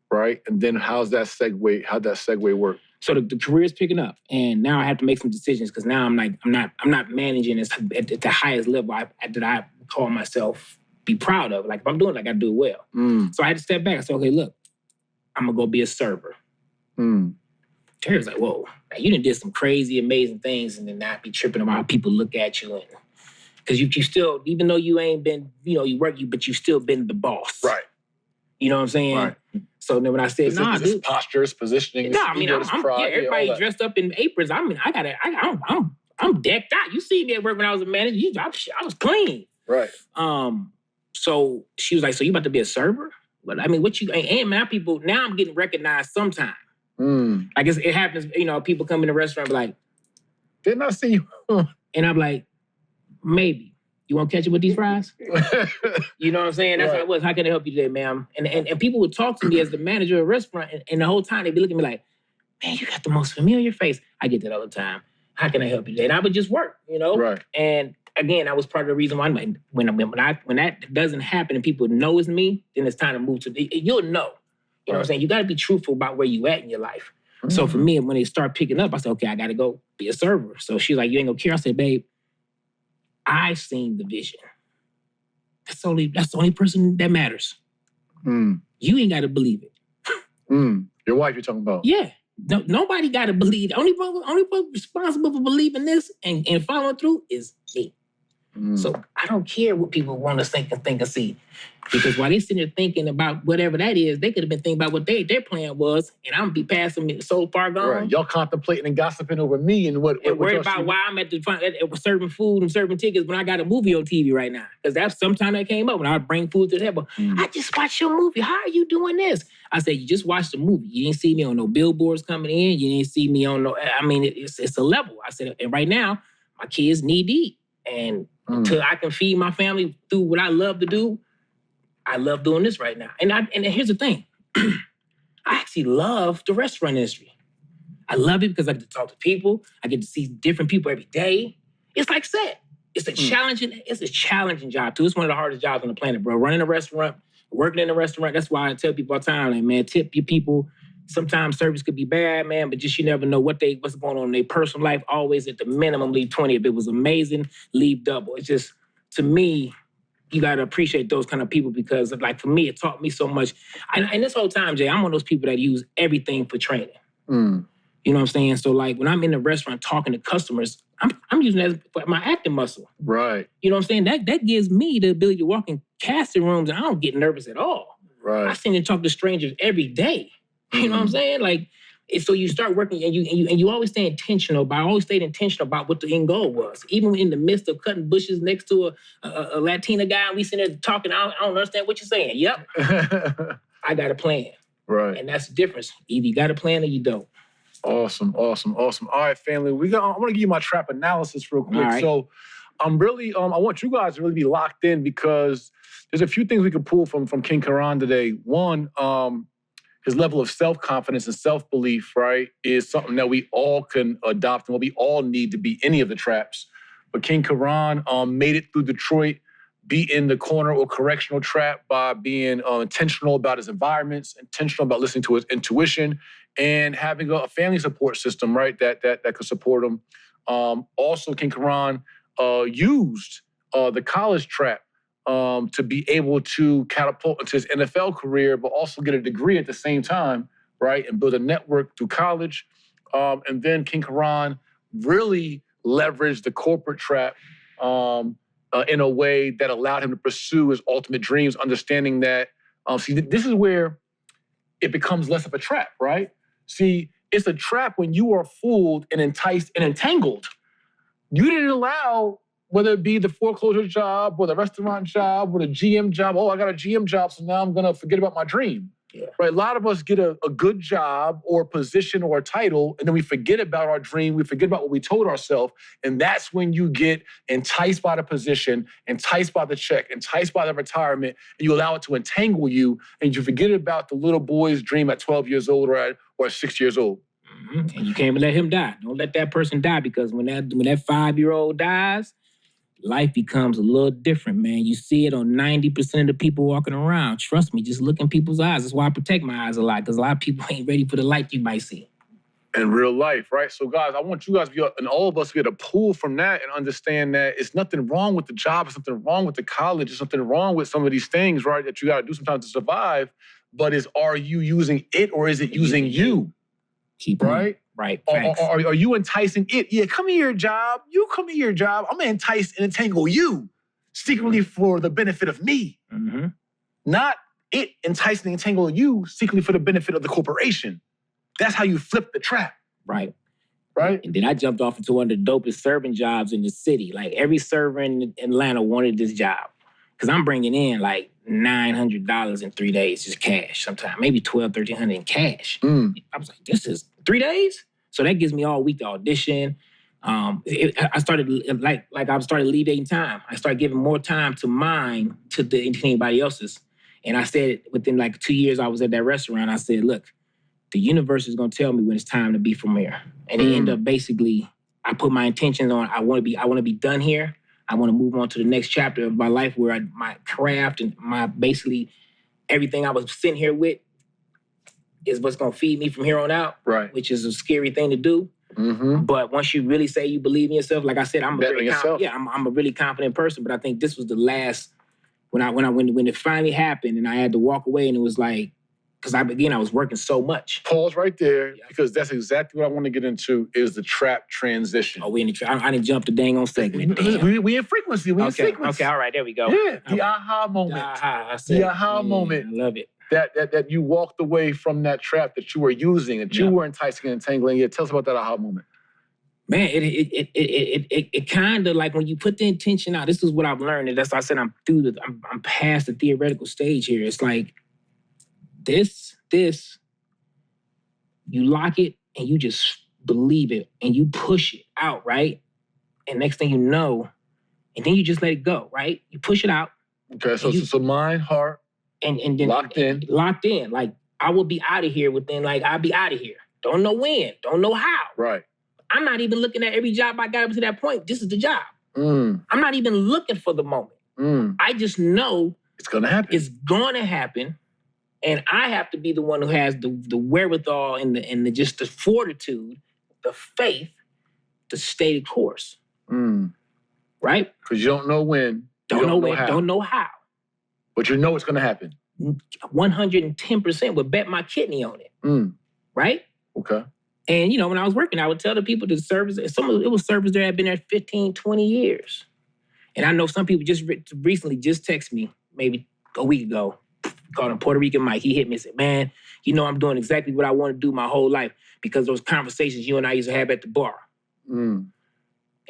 Speaker 2: right? And then how'd that segue work?
Speaker 1: So the career's picking up, and now I have to make some decisions because now I'm not managing at the highest level that I call myself be proud of. Like if I'm doing it, I got to do it well. So I had to step back. I said, okay, look, I'm gonna go be a server. Terry was like, whoa, you done did some crazy, amazing things, and then not be tripping about how people look at you, and because you still, even though you ain't been, but you still been the boss,
Speaker 2: right?
Speaker 1: You know what I'm saying?
Speaker 2: Right.
Speaker 1: So then when I said,
Speaker 2: dude, postures, positioning.
Speaker 1: No, everybody dressed up in aprons. I'm decked out. You see me at work when I was a manager. I was clean.
Speaker 2: Right.
Speaker 1: So she was like, so you about to be a server? But I mean, and now people, now I'm getting recognized sometime. I guess it happens, people come in the restaurant and be like,
Speaker 2: didn't I see you?
Speaker 1: And I'm like, maybe. You want to catch it with these fries? You know what I'm saying? That's how it was. How can I help you today, ma'am? And people would talk to me as the manager of a restaurant, and the whole time they'd be looking at me like, man, you got the most familiar face. I get that all the time. How can I help you today? And I would just work,
Speaker 2: Right.
Speaker 1: And again, that was part of the reason why when that doesn't happen and people know it's me, then it's time to move you'll know. You know what I'm saying? You got to be truthful about where you at in your life. So for me, when they start picking up, I said, okay, I got to go be a server. So she's like, you ain't gonna care. I said, babe, I seen the vision. That's the only person that matters. You ain't got to believe it.
Speaker 2: Your wife you're talking about?
Speaker 1: Yeah. No, nobody got to believe. The only one responsible for believing this and following through is me. So I don't care what people want to think and see. Because while they sitting there thinking about whatever that is, they could have been thinking about what their plan was, and I'm going to be passing me so far gone.
Speaker 2: Right. Y'all contemplating and gossiping over me and what
Speaker 1: worried about why I'm at serving food and serving tickets when I got a movie on TV right now. Because that's sometime that came up when I would bring food to the table. I just watched your movie. How are you doing this? I said, you just watched the movie. You didn't see me on no billboards coming in. You didn't see me on it's a level. I said, and right now, my kids knee deep. And until I can feed my family through what I love to do, I love doing this right now. And here's the thing. I actually love the restaurant industry. I love it because I get to talk to people. I get to see different people every day. It's like set. It's a challenging job too. It's one of the hardest jobs on the planet, bro. Running a restaurant, working in a restaurant. That's why I tell people all the time, like, man, tip your people. Sometimes service could be bad, man, but just you never know what's going on in their personal life. Always at the minimum, leave 20. If it was amazing, leave double. It's just, to me, you got to appreciate those kind of people because, like, for me, it taught me so much. And this whole time, Jay, I'm one of those people that use everything for training. You know what I'm saying? So, like, when I'm in the restaurant talking to customers, I'm using that as my acting muscle.
Speaker 2: Right.
Speaker 1: You know what I'm saying? That gives me the ability to walk in casting rooms and I don't get nervous at all.
Speaker 2: Right.
Speaker 1: I sit and talk to strangers every day. You know what I'm saying? Like, so you start working and you always stay intentional. But I always stayed intentional about what the end goal was. Even in the midst of cutting bushes next to a Latina guy, and we sitting there talking, I don't understand what you're saying. Yep. I got a plan.
Speaker 2: Right.
Speaker 1: And that's the difference. Either you got a plan or you don't.
Speaker 2: Awesome. All right, family. I want to give you my trap analysis real quick.
Speaker 1: Right.
Speaker 2: So I'm really, I want you guys to really be locked in because there's a few things we can pull from King Karon today. One, his level of self-confidence and self-belief, right, is something that we all can adopt and what we all need to be any of the traps. But King Karon made it through Detroit, beating the corner or correctional trap by being intentional about his environments, intentional about listening to his intuition, and having a family support system, right, that could support him. Also, King Karon used the college trap to be able to catapult into his N.F.L career, but also get a degree at the same time, right, and build a network through college. And then King Karon really leveraged the corporate trap in a way that allowed him to pursue his ultimate dreams, understanding that, see, this is where it becomes less of a trap, right? See, it's a trap when you are fooled and enticed and entangled. You didn't allow, whether it be the foreclosure job or the restaurant job or the GM job, oh, I got a GM job, so now I'm gonna forget about my dream. Yeah. Right? A lot of us get a good job or a position or a title, and then we forget about our dream, we forget about what we told ourselves, and that's when you get enticed by the position, enticed by the check, enticed by the retirement, and you allow it to entangle you, and you forget about the little boy's dream at 12 years old or at 6 years old.
Speaker 1: Mm-hmm. And you can't let him die. Don't let that person die, because when that 5-year-old dies, life becomes a little different, man. You see it on 90% of the people walking around. Trust me, just look in people's eyes. That's why I protect my eyes a lot, because a lot of people ain't ready for the light you might see.
Speaker 2: In real life, right? So guys, I want you guys to be, and all of us to be able to pull from that and understand that it's nothing wrong with the job, it's nothing wrong with the college, it's nothing wrong with some of these things, right, that you gotta do sometimes to survive, but are you using it or is it using you?
Speaker 1: Keep
Speaker 2: right?
Speaker 1: Right.
Speaker 2: Are you enticing it? Yeah, come here, job. You come here, job. I'm gonna entice and entangle you secretly for the benefit of me. Mm-hmm. Not it enticing and entangling you secretly for the benefit of the corporation. That's how you flip the trap.
Speaker 1: Right.
Speaker 2: Right?
Speaker 1: And then I jumped off into one of the dopest serving jobs in the city. Like every server in Atlanta wanted this job. Because I'm bringing in like $900 in 3 days, just cash sometimes, maybe $1,200, $1,300 in cash. I was like, this is 3 days? So that gives me all week to audition. I started alleviating time. I started giving more time to mine to anybody else's. And I said, within like 2 years I was at that restaurant, I said, look, the universe is gonna tell me when it's time to be from here. And it ended up basically, I put my intentions on, I wanna be done here. I want to move on to the next chapter of my life where my craft and my basically everything I was sitting here with is what's going to feed me from here on out,
Speaker 2: right?
Speaker 1: Which is a scary thing to do. Mm-hmm. But once you really say you believe in yourself, like I said, I'm a really confident person. But I think this was the last when it finally happened and I had to walk away, and it was like, because I was working so much.
Speaker 2: Pause right there, because that's exactly what I want to get into is the trap transition.
Speaker 1: Oh, we in the trap. I didn't jump the dang on segment.
Speaker 2: We in frequency. We in sequence.
Speaker 1: Okay, all right, there we go.
Speaker 2: Yeah, the aha moment. The aha moment.
Speaker 1: I love it.
Speaker 2: That you walked away from that trap that you were using, that you were enticing and entangling. Yeah, tell us about that aha moment.
Speaker 1: Man, it kind of like when you put the intention out. This is what I've learned, and that's why I said I'm past the theoretical stage here. It's like this, you lock it and you just believe it and you push it out, right? And next thing you know, and then you just let it go, right? You push it out.
Speaker 2: Okay, so mind, heart,
Speaker 1: and then locked in. Like I will be out of here within, like I'll be out of here. Don't know when, don't know how.
Speaker 2: Right.
Speaker 1: I'm not even looking at every job I got up to that point. This is the job. I'm not even looking for the moment. I just know
Speaker 2: it's gonna happen.
Speaker 1: It's gonna happen. And I have to be the one who has the wherewithal and the just the fortitude, the faith to stay the course. Right?
Speaker 2: Because you don't know when.
Speaker 1: Don't know how.
Speaker 2: But you know it's going to happen.
Speaker 1: 110% would bet my kidney on it. Right?
Speaker 2: Okay.
Speaker 1: And, when I was working, I would tell the people the servers, it was servers that had been there 15, 20 years. And I know some people just recently just texted me, maybe a week ago, called him Puerto Rican Mike. He hit me and said, man, I'm doing exactly what I want to do my whole life because those conversations you and I used to have at the bar. And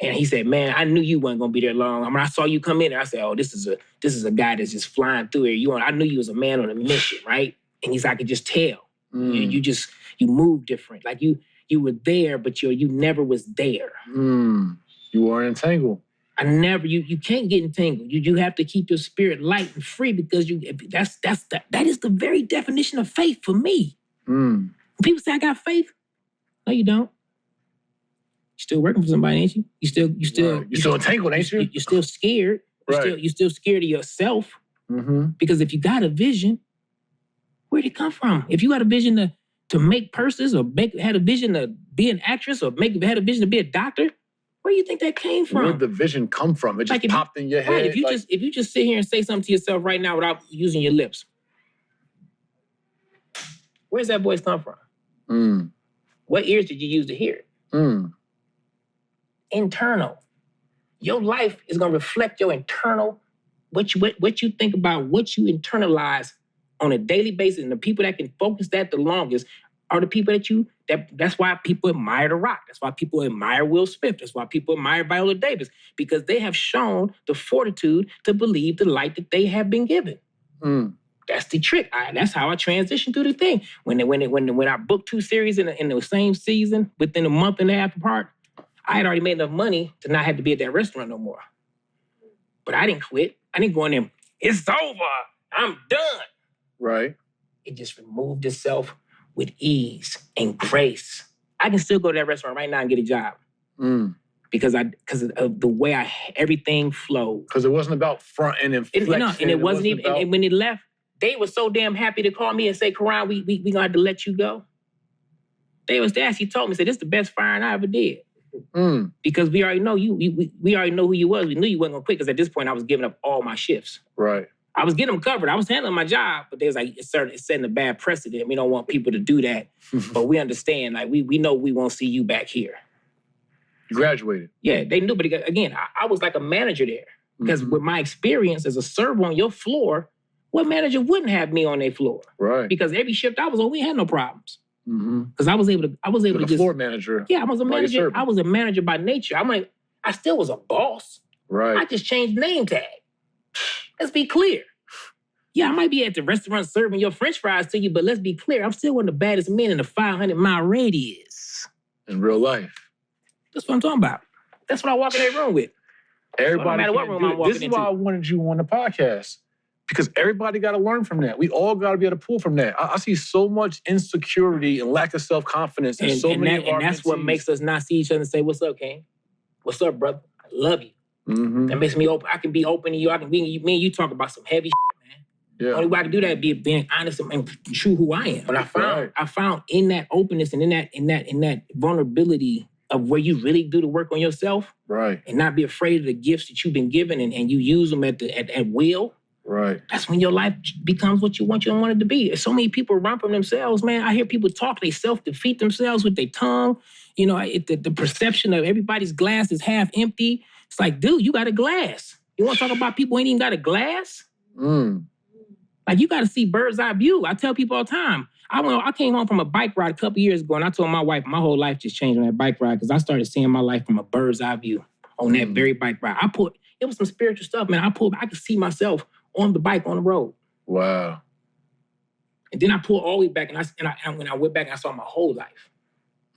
Speaker 1: he said, man, I knew you weren't going to be there long. When I saw you come in, I said, oh, this is a guy that's just flying through here. I knew you was a man on a mission, right? And he's like, I could just tell. You move different. Like you were there, but you never was there.
Speaker 2: You weren't entangled.
Speaker 1: You can't get entangled. You have to keep your spirit light and free because that is the very definition of faith for me. When people say I got faith, no, you don't. You're still working for somebody, ain't you? You still
Speaker 2: entangled, ain't you?
Speaker 1: You're still scared.
Speaker 2: Right.
Speaker 1: You're still scared of yourself. Because if you got a vision, where'd it come from? If you had a vision to make purses or had a vision to be an actress or had a vision to be a doctor, where do you think that came from?
Speaker 2: Where'd the vision come from? It just popped in your head.
Speaker 1: Right, if you just sit here and say something to yourself right now without using your lips, where's that voice come from? What ears did you use to hear it? Internal. Your life is going to reflect your internal, what you think about, what you internalize on a daily basis. And the people that can focus that the longest are the people that's why people admire The Rock. That's why people admire Will Smith. That's why people admire Viola Davis, because they have shown the fortitude to believe the light that they have been given. That's the trick. That's how I transitioned through the thing. When I booked 2 series in the same season, within a month and a half apart, I had already made enough money to not have to be at that restaurant no more. But I didn't quit. I didn't go in there, it's over, I'm done.
Speaker 2: Right.
Speaker 1: It just removed itself with ease and grace. I can still go to that restaurant right now and get a job. Because of the way everything flowed.
Speaker 2: Because it wasn't about fronting and flexing.
Speaker 1: And it wasn't even, and when it left, they were so damn happy to call me and say, Karon, we gonna have to let you go. They actually told me, said, this is the best firing I ever did. Because we already know you. We already know who you was. We knew you wasn't gonna quit because at this point I was giving up all my shifts.
Speaker 2: Right.
Speaker 1: I was getting them covered. I was handling my job, but they was like, it's setting a bad precedent. We don't want people to do that. But we understand, like we know we won't see you back here.
Speaker 2: You graduated.
Speaker 1: Yeah, they knew, but again, I was like a manager there. Because with my experience as a server on your floor, what manager wouldn't have me on their floor?
Speaker 2: Right.
Speaker 1: Because every shift I was on, we had no problems. Because I was able to just
Speaker 2: floor manager.
Speaker 1: Yeah, I was a manager. I was a manager by nature. I still was a boss.
Speaker 2: Right.
Speaker 1: I just changed the name tag. Let's be clear. Yeah, I might be at the restaurant serving your French fries to you, but let's be clear, I'm still one of the baddest men in the 500-mile radius.
Speaker 2: In real life.
Speaker 1: That's what I'm talking about. That's what I walk in that room with.
Speaker 2: Everybody,
Speaker 1: no matter what room I'm walking
Speaker 2: this is why I wanted you on the podcast. Because everybody got to learn from that. We all got to be able to pull from that. I see so much insecurity and lack of self-confidence in so many of our
Speaker 1: And that's
Speaker 2: mentees.
Speaker 1: what makes us not see each other and say, what's up, King? What's up, brother? I love you. That makes me open. I can be open to you. Me and you talk about some heavy shit, man.
Speaker 2: Yeah.
Speaker 1: Only way I can do that is being honest and true who I am. But I found in that openness and in that vulnerability of where you really do the work on yourself.
Speaker 2: Right.
Speaker 1: And not be afraid of the gifts that you've been given and you use them at will. Right. That's when your life becomes what you want it to be. So many people run from themselves, man. I hear people talk, they self-defeat themselves with their tongue. You know, the perception of everybody's glass is half empty. It's like, dude, you got a glass. You want to talk about people who ain't even got a glass? Like, you got to see bird's eye view. I tell people all the time. I came home from a bike ride a couple years ago, and I told my wife my whole life just changed on that bike ride because I started seeing my life from a bird's eye view on that very bike ride. It was some spiritual stuff, man. I could see myself on the bike on the road. Wow. And then I pulled all the way back, and when I went back, I saw my whole life.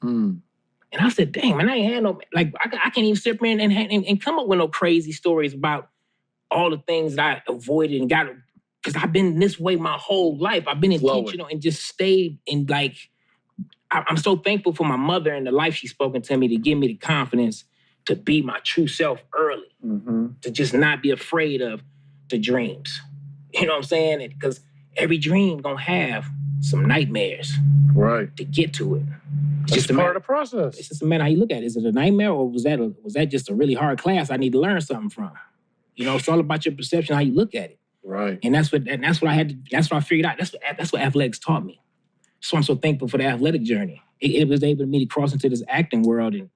Speaker 1: And I said, dang, man, I ain't had no, like, I can't even sit there and come up with no crazy stories about all the things that I avoided and got, because I've been this way my whole life. I've been intentional and just stayed in, like, I'm so thankful for my mother and the life she's spoken to me to give me the confidence to be my true self early, to just not be afraid of the dreams. You know what I'm saying? Because every dream gonna have some nightmares. Right. To get to it. It's just part of the process. It's just a matter how you look at it. Is it a nightmare or was that just a really hard class I need to learn something from? You know, it's all about your perception, how you look at it. Right. And that's what I figured out. That's what athletics taught me. So I'm so thankful for the athletic journey. It was able for me to cross into this acting world. And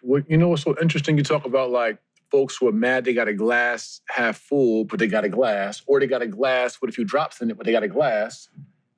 Speaker 2: well, you know what's so interesting? You talk about like folks who are mad they got a glass half full, but they got a glass, or they got a glass with a few drops in it, but they got a glass.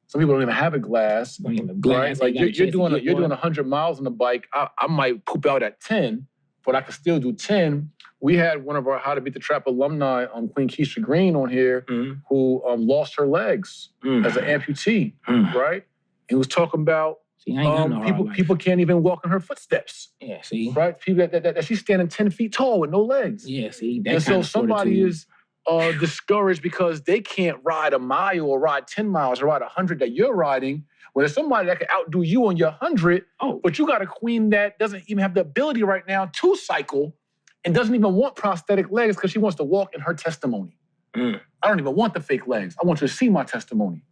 Speaker 2: Some people don't even have a glass. Don't even have a glass. Right? Like you're doing 100 miles on the bike. I might poop out at 10, but I can still do 10. We had one of our How to Beat the Trap alumni, Queen Keisha Green, on here, who lost her legs as an amputee, right? he was talking about
Speaker 1: See, I ain't got no hard life.
Speaker 2: people can't even walk in her footsteps.
Speaker 1: Yeah, see?
Speaker 2: Right? People that she's standing 10 feet tall with no legs.
Speaker 1: Yeah, see? That
Speaker 2: and so somebody
Speaker 1: fortitude.
Speaker 2: is discouraged because they can't ride a mile or ride 10 miles or ride 100 that you're riding. When there's somebody that can outdo you on your 100, but you got a queen that doesn't even have the ability right now to cycle and doesn't even want prosthetic legs because she wants to walk in her testimony. I don't even want the fake legs. I want you to see my testimony.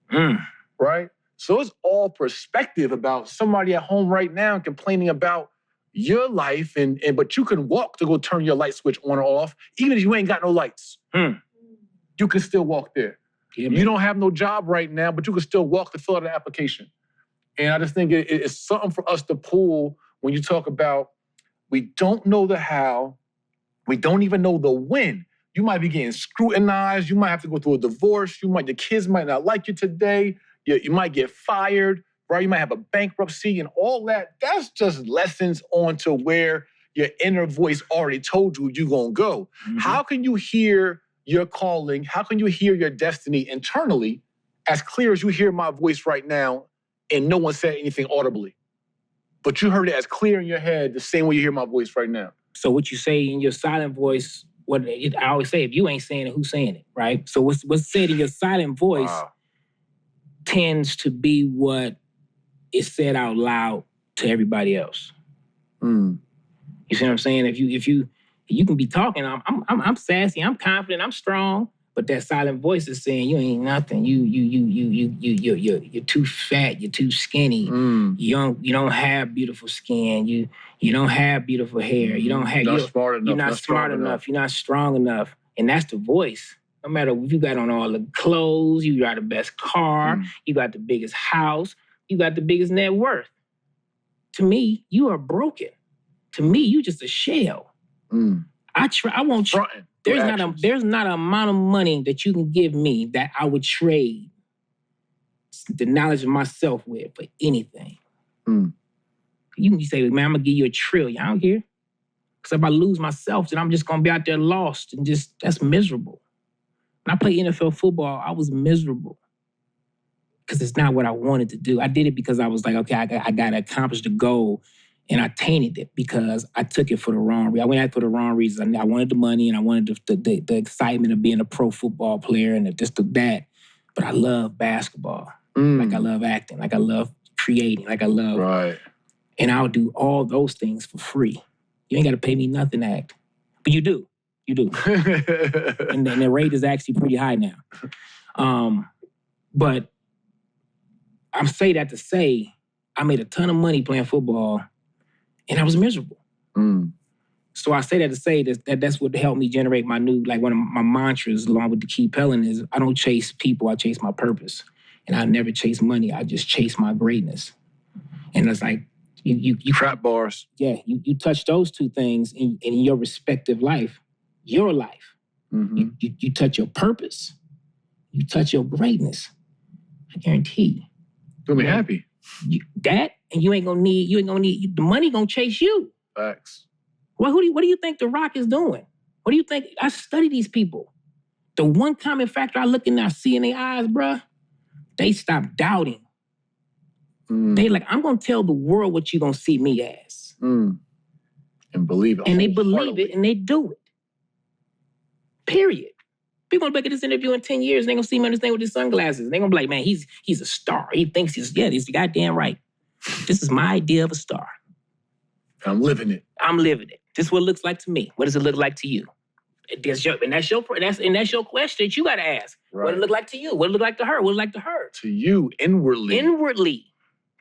Speaker 2: Right? So it's all perspective about somebody at home right now complaining about your life, but you can walk to go turn your light switch on or off, even if you ain't got no lights. You can still walk there. Yeah, you don't have no job right now, but you can still walk to fill out an application. And I just think it's something for us to pull when you talk about we don't know the how, we don't even know the when. You might be getting scrutinized. You might have to go through a divorce. The kids might not like you today. You might get fired, right? You might have a bankruptcy and all that. That's just lessons on to where your inner voice already told you you're going to go. How can you hear your calling? How can you hear your destiny internally as clear as you hear my voice right now and no one said anything audibly? But you heard it as clear in your head the same way you hear my voice right now.
Speaker 1: So what you say in your silent voice, I always say, if you ain't saying it, who's saying it, right? So what's said in your silent voice tends to be what is said out loud to everybody else. You see what I'm saying? If you can be talking, I'm sassy, I'm confident, I'm strong, but that silent voice is saying you ain't nothing. You're too fat, you're too skinny. You don't have beautiful skin. You don't have beautiful hair. You're not smart enough. You're not strong enough. And that's the voice. No matter if you got on all the clothes, you got the best car, you got the biggest house, you got the biggest net worth. To me, you are broken. To me, you just a shell. I won't. There's not an amount of money that you can give me that I would trade the knowledge of myself with for anything. You can say, man, I'm gonna give you $1 trillion. I don't care. Because if I lose myself, then I'm just gonna be out there lost and that's miserable. When I played N.F.L football, I was miserable because it's not what I wanted to do. I did it because I was like, okay, I got to accomplish the goal, and I tainted it because I took it for the wrong reason. I went out for the wrong reasons. I wanted the money, and I wanted the excitement of being a pro football player and that. But I love basketball. Like I love acting. Like I love creating. Like I love...
Speaker 2: Right.
Speaker 1: And I'll do all those things for free. You ain't got to pay me nothing to act. But you do. You do. and the rate is actually pretty high now. But I'm say that to say I made a ton of money playing football and I was miserable. So I say that to say that's what helped me generate my new, like one of my mantras along with the Keep Pelling is I don't chase people, I chase my purpose. And I never chase money, I just chase my greatness. And it's like, you
Speaker 2: trap bars.
Speaker 1: Yeah, you touch those two things in your respective life, your life. You touch your purpose, you touch your greatness. I guarantee.
Speaker 2: You'll be happy.
Speaker 1: And you ain't gonna need the money gonna chase you.
Speaker 2: Facts.
Speaker 1: Well, what do you think The Rock is doing? What do you think? I study these people. The one common factor I look in and I see in their eyes, bruh, they stop doubting. They like, I'm gonna tell the world what you gonna see me as.
Speaker 2: And believe it.
Speaker 1: And they believe it and they do it. Period. People gonna look at this interview in 10 years and they gonna see me on this thing with his sunglasses. They gonna be like, man, he's a star. He thinks he's goddamn right. This is my idea of a star.
Speaker 2: I'm living it.
Speaker 1: I'm living it. This is what it looks like to me. What does it look like to you? That's your question that you gotta ask. Right. What does it look like to you? What does it look like to her? What does it look like to her?
Speaker 2: To you, inwardly.
Speaker 1: Inwardly.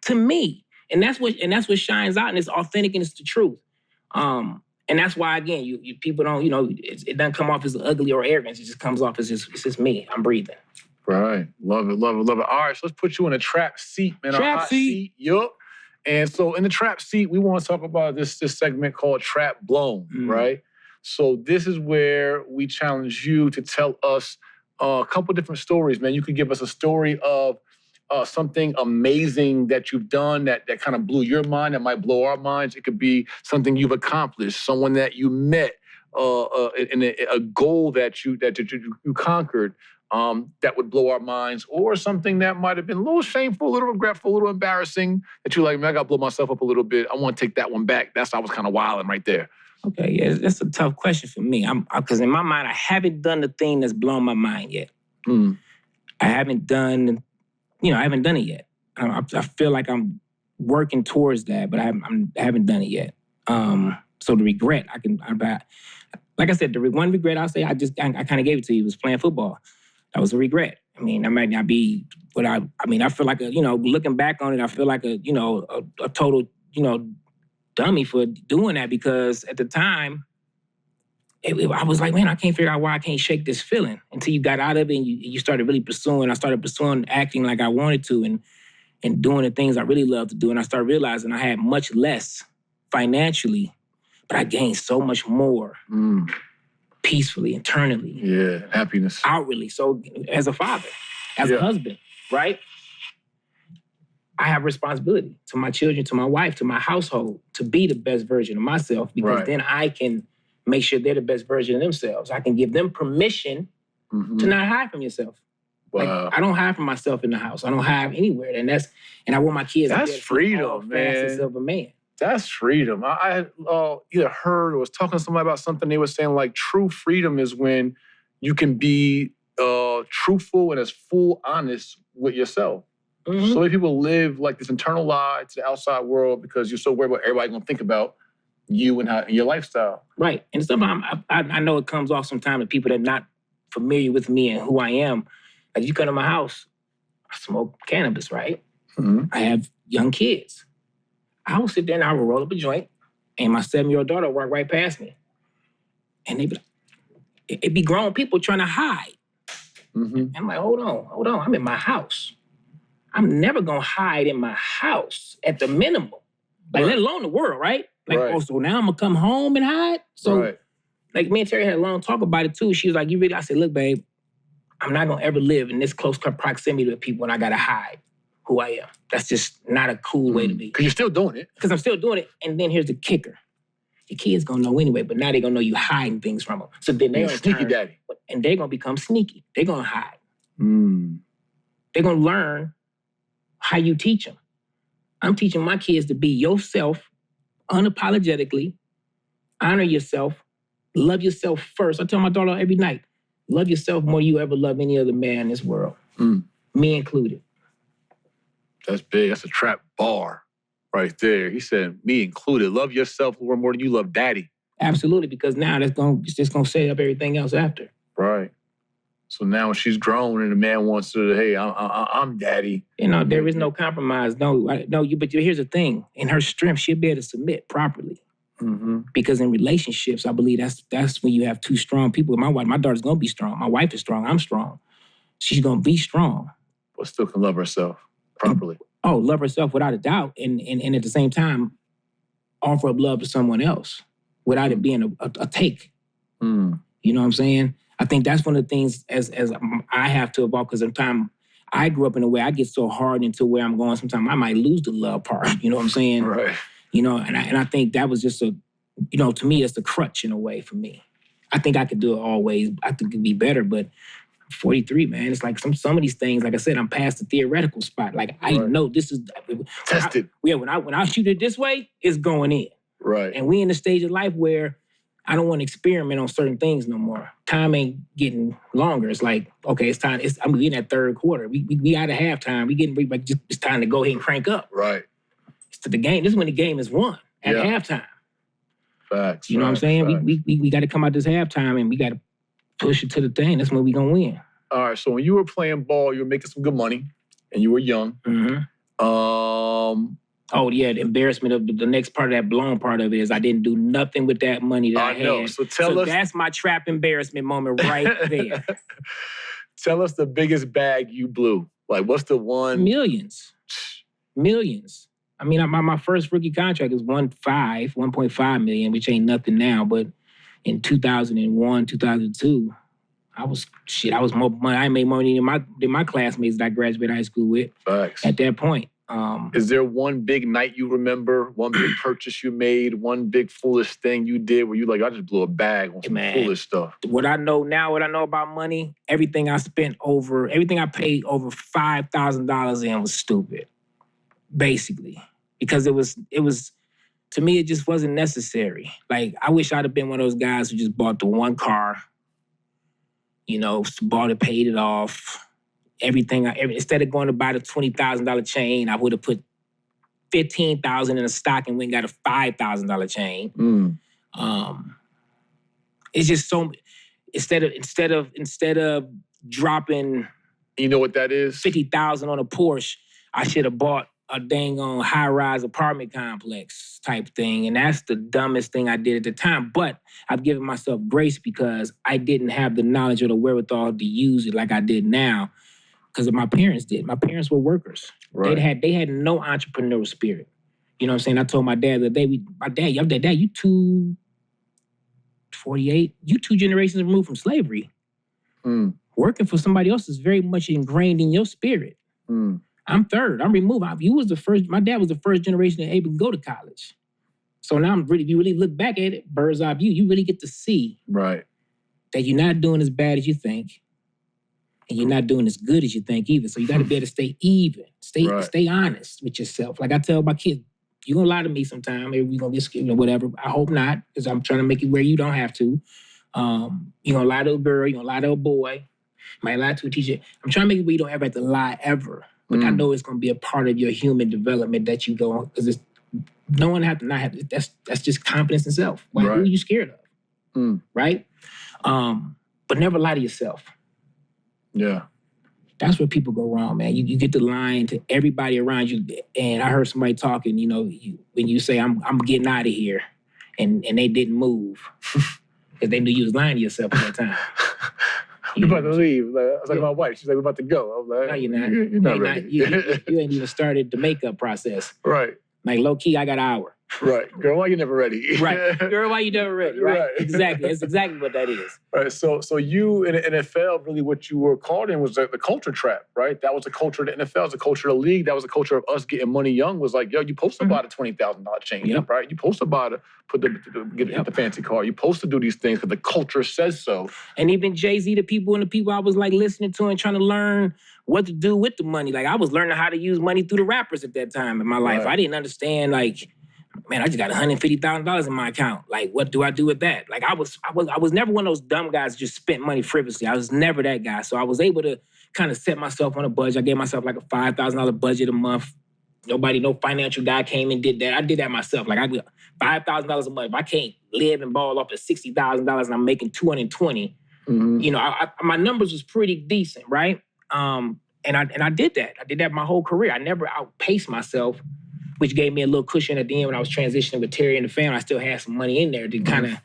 Speaker 1: To me. And that's what shines out and it's authentic and it's the truth. And that's why, again, you people don't, it doesn't come off as ugly or arrogance. It just comes off as it's just me. I'm breathing.
Speaker 2: Right. Love it, love it, love it. All right, so let's put you in a trap seat, man.
Speaker 1: Trap hot seat.
Speaker 2: Yup. And so in the trap seat, we want to talk about this segment called Trap Blown, right? So this is where we challenge you to tell us a couple different stories, man. You could give us a story of something amazing that you've done that kind of blew your mind, that might blow our minds. It could be something you've accomplished, someone that you met, and a goal that you conquered. that would blow our minds, or something that might have been a little shameful, a little regretful, a little embarrassing, that you're like, man, I got to blow myself up a little bit. I want to take that one back. I was kind of wilding right there.
Speaker 1: Okay, yeah, that's a tough question for me. Because in my mind, I haven't done the thing that's blown my mind yet. I haven't done it yet. I feel like I'm working towards that, but I haven't done it yet. So the regret, like I said, the one regret I'll say, I kind of gave it to you, was playing football. That was a regret. I mean, I might not be what I feel like looking back on it, I feel like a total, dummy for doing that, because at the time, I was like, man, I can't figure out why I can't shake this feeling, until you got out of it and you started really pursuing. I started pursuing acting like I wanted to and doing the things I really love to do. And I started realizing I had much less financially, but I gained so much more peacefully, internally.
Speaker 2: Yeah, happiness.
Speaker 1: Outwardly. So as a father, as a husband, right? I have responsibility to my children, to my wife, to my household, to be the best version of myself, because then I can make sure they're the best version of themselves. I can give them permission to not hide from yourself.
Speaker 2: Wow.
Speaker 1: Like, I don't hide from myself in the house. I don't hide anywhere. And I want my kids to be
Speaker 2: freedom, man.
Speaker 1: Facets of a man.
Speaker 2: That's freedom. I either heard or was talking to somebody about something. They were saying, like, true freedom is when you can be truthful and as full honest with yourself. So many people live like this internal lie to the outside world because you're so worried about everybody gonna think about you and your lifestyle.
Speaker 1: Right. And sometimes I know it comes off sometimes to people that are not familiar with me and who I am. Like, you come to my house, I smoke cannabis, right? I have young kids. I will sit there and I will roll up a joint, and my 7-year-old daughter will walk right past me. And it'd be grown people trying to hide. And I'm like, hold on, I'm in my house. I'm never gonna hide in my house at the minimum. Like, let alone the world, right? Like, oh, so now I'm gonna come home and hide? So, like, me and Terry had a long talk about it too. She was like, you really? I said, look, babe, I'm not gonna ever live in this close proximity to people when I gotta hide who I am. That's just not a cool way to be.
Speaker 2: Because you're still doing it.
Speaker 1: Because I'm still doing it. And then here's the kicker. Your kids gonna know anyway, but now they're gonna know you hiding things from them. So then they're
Speaker 2: sneaky daddy.
Speaker 1: And they're gonna become sneaky. They're gonna hide. They're gonna learn how you teach them. I'm teaching my kids to be yourself, unapologetically, honor yourself, love yourself first. I tell my daughter every night, love yourself more than you ever love any other man in this world. Me included.
Speaker 2: That's big. That's a trap bar right there. He said, me included. Love yourself more than you love daddy.
Speaker 1: Absolutely, because now it's just going to set up everything else after.
Speaker 2: Right. So now when she's grown and the man wants to, hey, I'm daddy.
Speaker 1: There is no compromise. But here's the thing. In her strength, she'll be able to submit properly. Because in relationships, I believe that's when you have two strong people. My daughter's going to be strong. My wife is strong. I'm strong. She's going to be strong.
Speaker 2: But still can love herself properly.
Speaker 1: Love herself without a doubt. And at the same time, offer up love to someone else without it being a take. You know what I'm saying? I think that's one of the things as I have to evolve, because sometimes I grew up in a way I get so hard into where I'm going, sometimes I might lose the love part. You know what I'm saying?
Speaker 2: Right.
Speaker 1: And I think that was just to me, it's a crutch in a way for me. I think I could do it always. I think it could be better, but 43, man. It's like some of these things, like I said, I'm past the theoretical spot. Like, I know this is
Speaker 2: tested.
Speaker 1: When I shoot it this way, it's going in.
Speaker 2: Right.
Speaker 1: And we in the stage of life where I don't want to experiment on certain things no more. Time ain't getting longer. It's like, okay, it's time. I'm getting that third quarter. We out of halftime. It's time to go ahead and crank up.
Speaker 2: Right.
Speaker 1: It's to the game. This is when the game is won at halftime.
Speaker 2: Facts.
Speaker 1: You know what I'm saying? We got to come out this halftime and we got to push it to the thing. That's when we gonna win.
Speaker 2: All right. So when you were playing ball, you were making some good money, and you were young.
Speaker 1: The embarrassment of the next part of that blown part of it is I didn't do nothing with that money that I had.
Speaker 2: Know. So tell us.
Speaker 1: That's my trap embarrassment moment right there.
Speaker 2: Tell us the biggest bag you blew. Like, what's the one?
Speaker 1: Millions. I mean, my first rookie contract was 1.5 million, which ain't nothing now, but in 2001, 2002, I was more money. I made more money than my classmates that I graduated high school with.
Speaker 2: Facts.
Speaker 1: At that point.
Speaker 2: Is there one big night you remember, one big purchase you made, one big foolish thing you did where you like, I just blew a bag on some foolish stuff?
Speaker 1: What I know about money, everything I paid over $5,000 in was stupid, basically. Because it was, to me, it just wasn't necessary. Like, I wish I'd have been one of those guys who just bought the one car, bought it, paid it off. Instead of going to buy the $20,000 chain, I would have put $15,000 in a stock and went and got a $5,000 chain. It's just so, instead of dropping,
Speaker 2: you know what that is?
Speaker 1: $50,000 on a Porsche, I should have bought a dang on high-rise apartment complex type thing. And that's the dumbest thing I did at the time. But I've given myself grace because I didn't have the knowledge or the wherewithal to use it like I did now. Because my parents did. My parents were workers.
Speaker 2: Right.
Speaker 1: They had no entrepreneurial spirit. You know what I'm saying? I told my dad the other day, Dad, you 248, you 2 generations removed from slavery. Working for somebody else is very much ingrained in your spirit. I'm third. I'm removed. My dad was the first generation that able to go to college. So now if you really look back at it, bird's eye view, you really get to see
Speaker 2: that
Speaker 1: you're not doing as bad as you think. And you're not doing as good as you think either. So you got to be able to stay even. Stay honest with yourself. Like I tell my kids, you're going to lie to me sometime. Maybe we're going to get, whatever. I hope not, because I'm trying to make it where you don't have to. You're going to lie to a girl. You're going to lie to a boy. You might lie to a teacher. I'm trying to make it where you don't ever have to lie ever. But I know it's going to be a part of your human development that you go on. Because no one have to not have to. That's just confidence in self. Who are you scared of? Right? But never lie to yourself.
Speaker 2: Yeah.
Speaker 1: That's where people go wrong, man. You get to lying to everybody around you. And I heard somebody talking, when you say, I'm getting out of here, and they didn't move because they knew you was lying to yourself at that time.
Speaker 2: We're about to leave. I was like, my wife, she's like, we're about to go. I was like,
Speaker 1: no, you're not.
Speaker 2: You're not ready.
Speaker 1: You ain't even started the makeup process.
Speaker 2: Right.
Speaker 1: Like, low-key, I got an hour.
Speaker 2: Right. Girl, why you never ready?
Speaker 1: Right. Girl, why you never ready? Right. Exactly. That's exactly what that is.
Speaker 2: Right. So you in the N.F.L, really what you were called in was the culture trap, right? That was the culture of the N.F.L, it was the culture of the league. That was the culture of us getting money young. Was like, yo, you supposed to buy the $20,000 chain, right? You supposed to get the fancy car. You supposed to do these things because the culture says so.
Speaker 1: And even Jay-Z, the people I was like listening to and trying to learn what to do with the money. Like I was learning how to use money through the rappers at that time in my life.
Speaker 2: Right.
Speaker 1: I didn't understand man, I just got $150,000 in my account. Like, what do I do with that? Like, I was never one of those dumb guys who just spent money frivolously. I was never that guy. So I was able to kind of set myself on a budget. I gave myself like a $5,000 budget a month. No financial guy came and did that. I did that myself. Like, I did $5,000 a month. If I can't live and ball off to $60,000 and I'm making $220, my numbers was pretty decent, right? And I did that. I did that my whole career. I never outpaced myself, which gave me a little cushion at the end when I was transitioning with Terry and the family. I still had some money in there to kind of,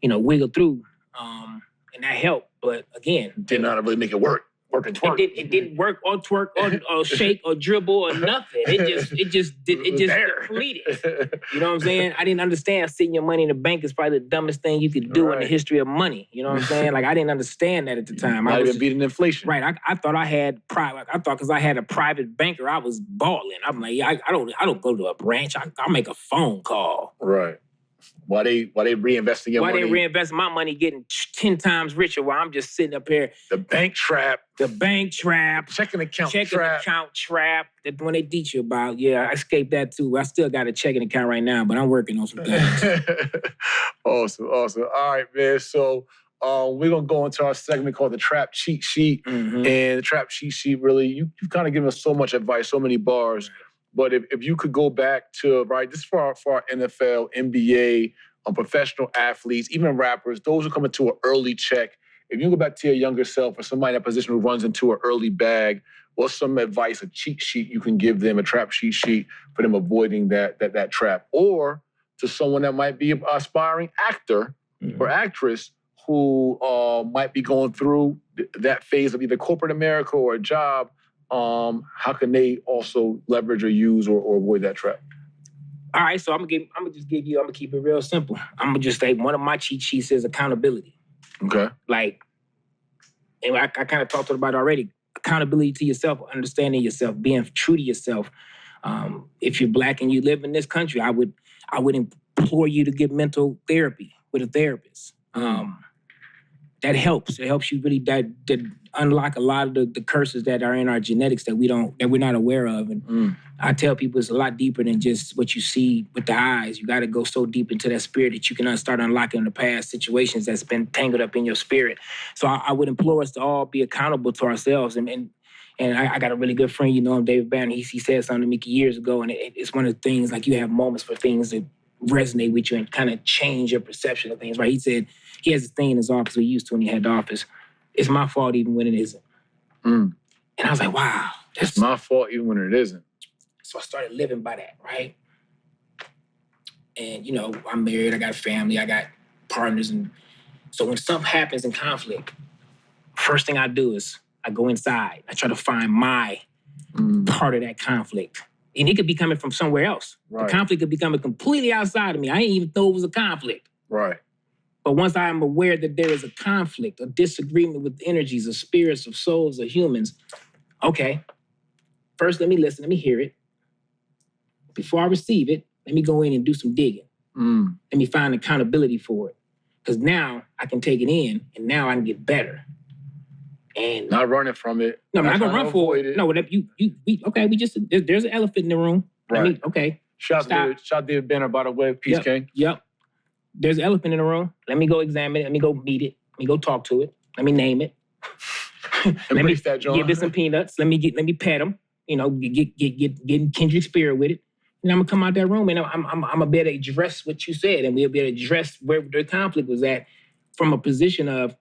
Speaker 1: wiggle through. And that helped. But again,
Speaker 2: did not really make it work. Work and twerk.
Speaker 1: It didn't work or twerk or shake or dribble or nothing. It just depleted. You know what I'm saying? I didn't understand sitting your money in the bank is probably the dumbest thing you could do in the history of money. You know what I'm saying? Like I didn't understand that at the time.
Speaker 2: Not even beating inflation.
Speaker 1: Right. I thought I had because I had a private banker, I was balling. I'm like, I don't go to a branch. I make a phone call.
Speaker 2: Right. Why they reinvesting your money?
Speaker 1: Why they reinvesting my money, getting 10 times richer while I'm just sitting up here.
Speaker 2: The bank trap.
Speaker 1: Checking account trap. That when they teach you about, I escaped that too. I still got a checking account right now, but I'm working on some things.
Speaker 2: Awesome. All right, man. So we're going to go into our segment called the Trap Cheat Sheet. And the Trap Cheat Sheet, really, you've kind of given us so much advice, so many bars. But if you could go back to, this is for our NFL, NBA, professional athletes, even rappers, those who come into an early check, if you go back to your younger self or somebody in that position who runs into an early bag, what's some advice, a cheat sheet you can give them, a trap cheat sheet for them avoiding that trap? Or to someone that might be an aspiring actor or actress who might be going through that phase of either corporate America or a job, how can they also leverage or use or avoid that trap?
Speaker 1: All right, so I'm gonna keep it real simple. I'm gonna just say one of my cheat sheets is accountability.
Speaker 2: Okay.
Speaker 1: Like, and I kind of talked about it already. Accountability to yourself, understanding yourself, being true to yourself. If you're Black and you live in this country, I would implore you to get mental therapy with a therapist. That helps. It helps you really that unlock a lot of the curses that are in our genetics that we're not aware of. And I tell people it's a lot deeper than just what you see with the eyes. You got to go so deep into that spirit that you can start unlocking the past situations that's been tangled up in your spirit. So I would implore us to all be accountable to ourselves. And I got a really good friend, you know him, David Banner. He said something to me years ago, and it's one of the things, like, you have moments for things that resonate with you and kind of change your perception of things, right? He said he has this thing in his office we used to when he had the office. It's my fault even when it isn't. And I was like, wow.
Speaker 2: It's my fault even when it isn't.
Speaker 1: So I started living by that, right? And, you know, I'm married, I got a family, I got partners. And so when something happens in conflict, first thing I do is I go inside. I try to find my part of that conflict. And it could be coming from somewhere else. Right. The conflict could be coming completely outside of me. I didn't even know it was a conflict.
Speaker 2: Right.
Speaker 1: But once I am aware that there is a conflict, a disagreement with energies, of spirits, of souls, of humans, okay, first let me listen, let me hear it. Before I receive it, let me go in and do some digging. Let me find accountability for it. Because now I can take it in, and now I can get better. And
Speaker 2: not running from it.
Speaker 1: No, I'm not gonna run for it. No, whatever there's an elephant in the room.
Speaker 2: Right.
Speaker 1: Okay.
Speaker 2: Shout David Banner, by the way. Peace, King.
Speaker 1: Yep. There's an elephant in the room. Let me go examine it. Let me go meet it. Let me go talk to it. Let me name it. Let me
Speaker 2: that, John.
Speaker 1: give it some peanuts. Let me pet him. You know, get kindred spirit with it. And I'm gonna come out that room and I'm gonna be able to address what you said, and we'll be able to address where the conflict was at from a position of,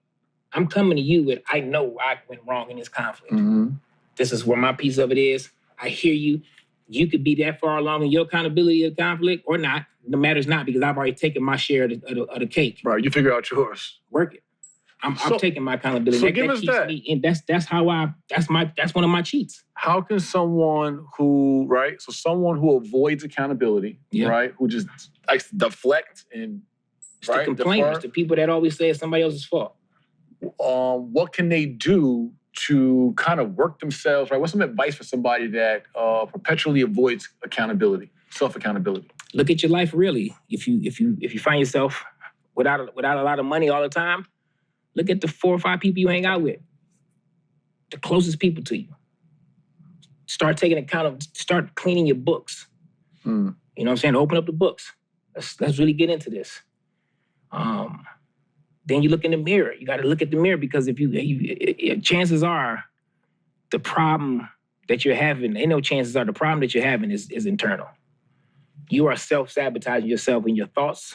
Speaker 1: I'm coming to you with, I know I went wrong in this conflict. This is where my piece of it is. I hear you. You could be that far along in your accountability of conflict or not. The matter's not, because I've already taken my share of the cake.
Speaker 2: Right, you figure out yours.
Speaker 1: Work it. I'm taking my accountability.
Speaker 2: So give us that.
Speaker 1: Me, and that's one of my cheats.
Speaker 2: How can someone who avoids accountability, right, who just likes to deflect and
Speaker 1: it's the complainers, the people that always say it's somebody else's fault.
Speaker 2: What can they do to kind of work themselves, right? What's some advice for somebody that perpetually avoids accountability, self-accountability?
Speaker 1: Look at your life really. If you find yourself without a lot of money all the time, look at the 4 or 5 people you hang out with, the closest people to you. Start taking account of, start cleaning your books. You know what I'm saying? Open up the books. Let's really get into this. Then you look in the mirror. You got to look at the mirror, because if you chances are the problem that you're having, the problem that you're having is internal. You are self-sabotaging yourself in your thoughts,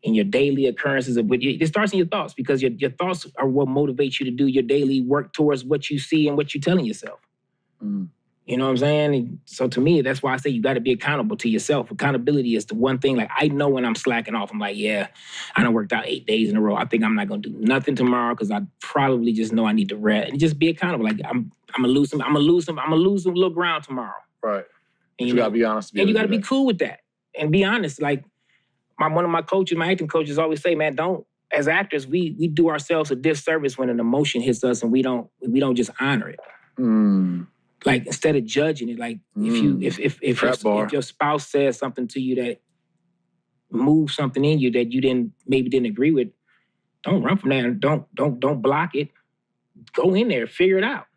Speaker 1: in your daily occurrences. It starts in your thoughts, because your thoughts are what motivates you to do your daily work towards what you see and what you're telling yourself. You know what I'm saying? And so to me, that's why I say you got to be accountable to yourself. Accountability is the one thing. Like, I know when I'm slacking off, I'm like, yeah, I done worked out 8 days in a row. I think I'm not going to do nothing tomorrow, because I probably just know I need to rest. And just be accountable. Like, I'm going to lose some little ground tomorrow.
Speaker 2: Right.
Speaker 1: And
Speaker 2: you got to be honest.
Speaker 1: And you got to be cool with that. And be honest. Like, one of my coaches, my acting coaches always say, man, as actors, we do ourselves a disservice when an emotion hits us and we don't just honor it. Like, instead of judging it, like, if your spouse says something to you that moves something in you that you didn't agree with, don't run from that. Don't block it. Go in there, figure it out,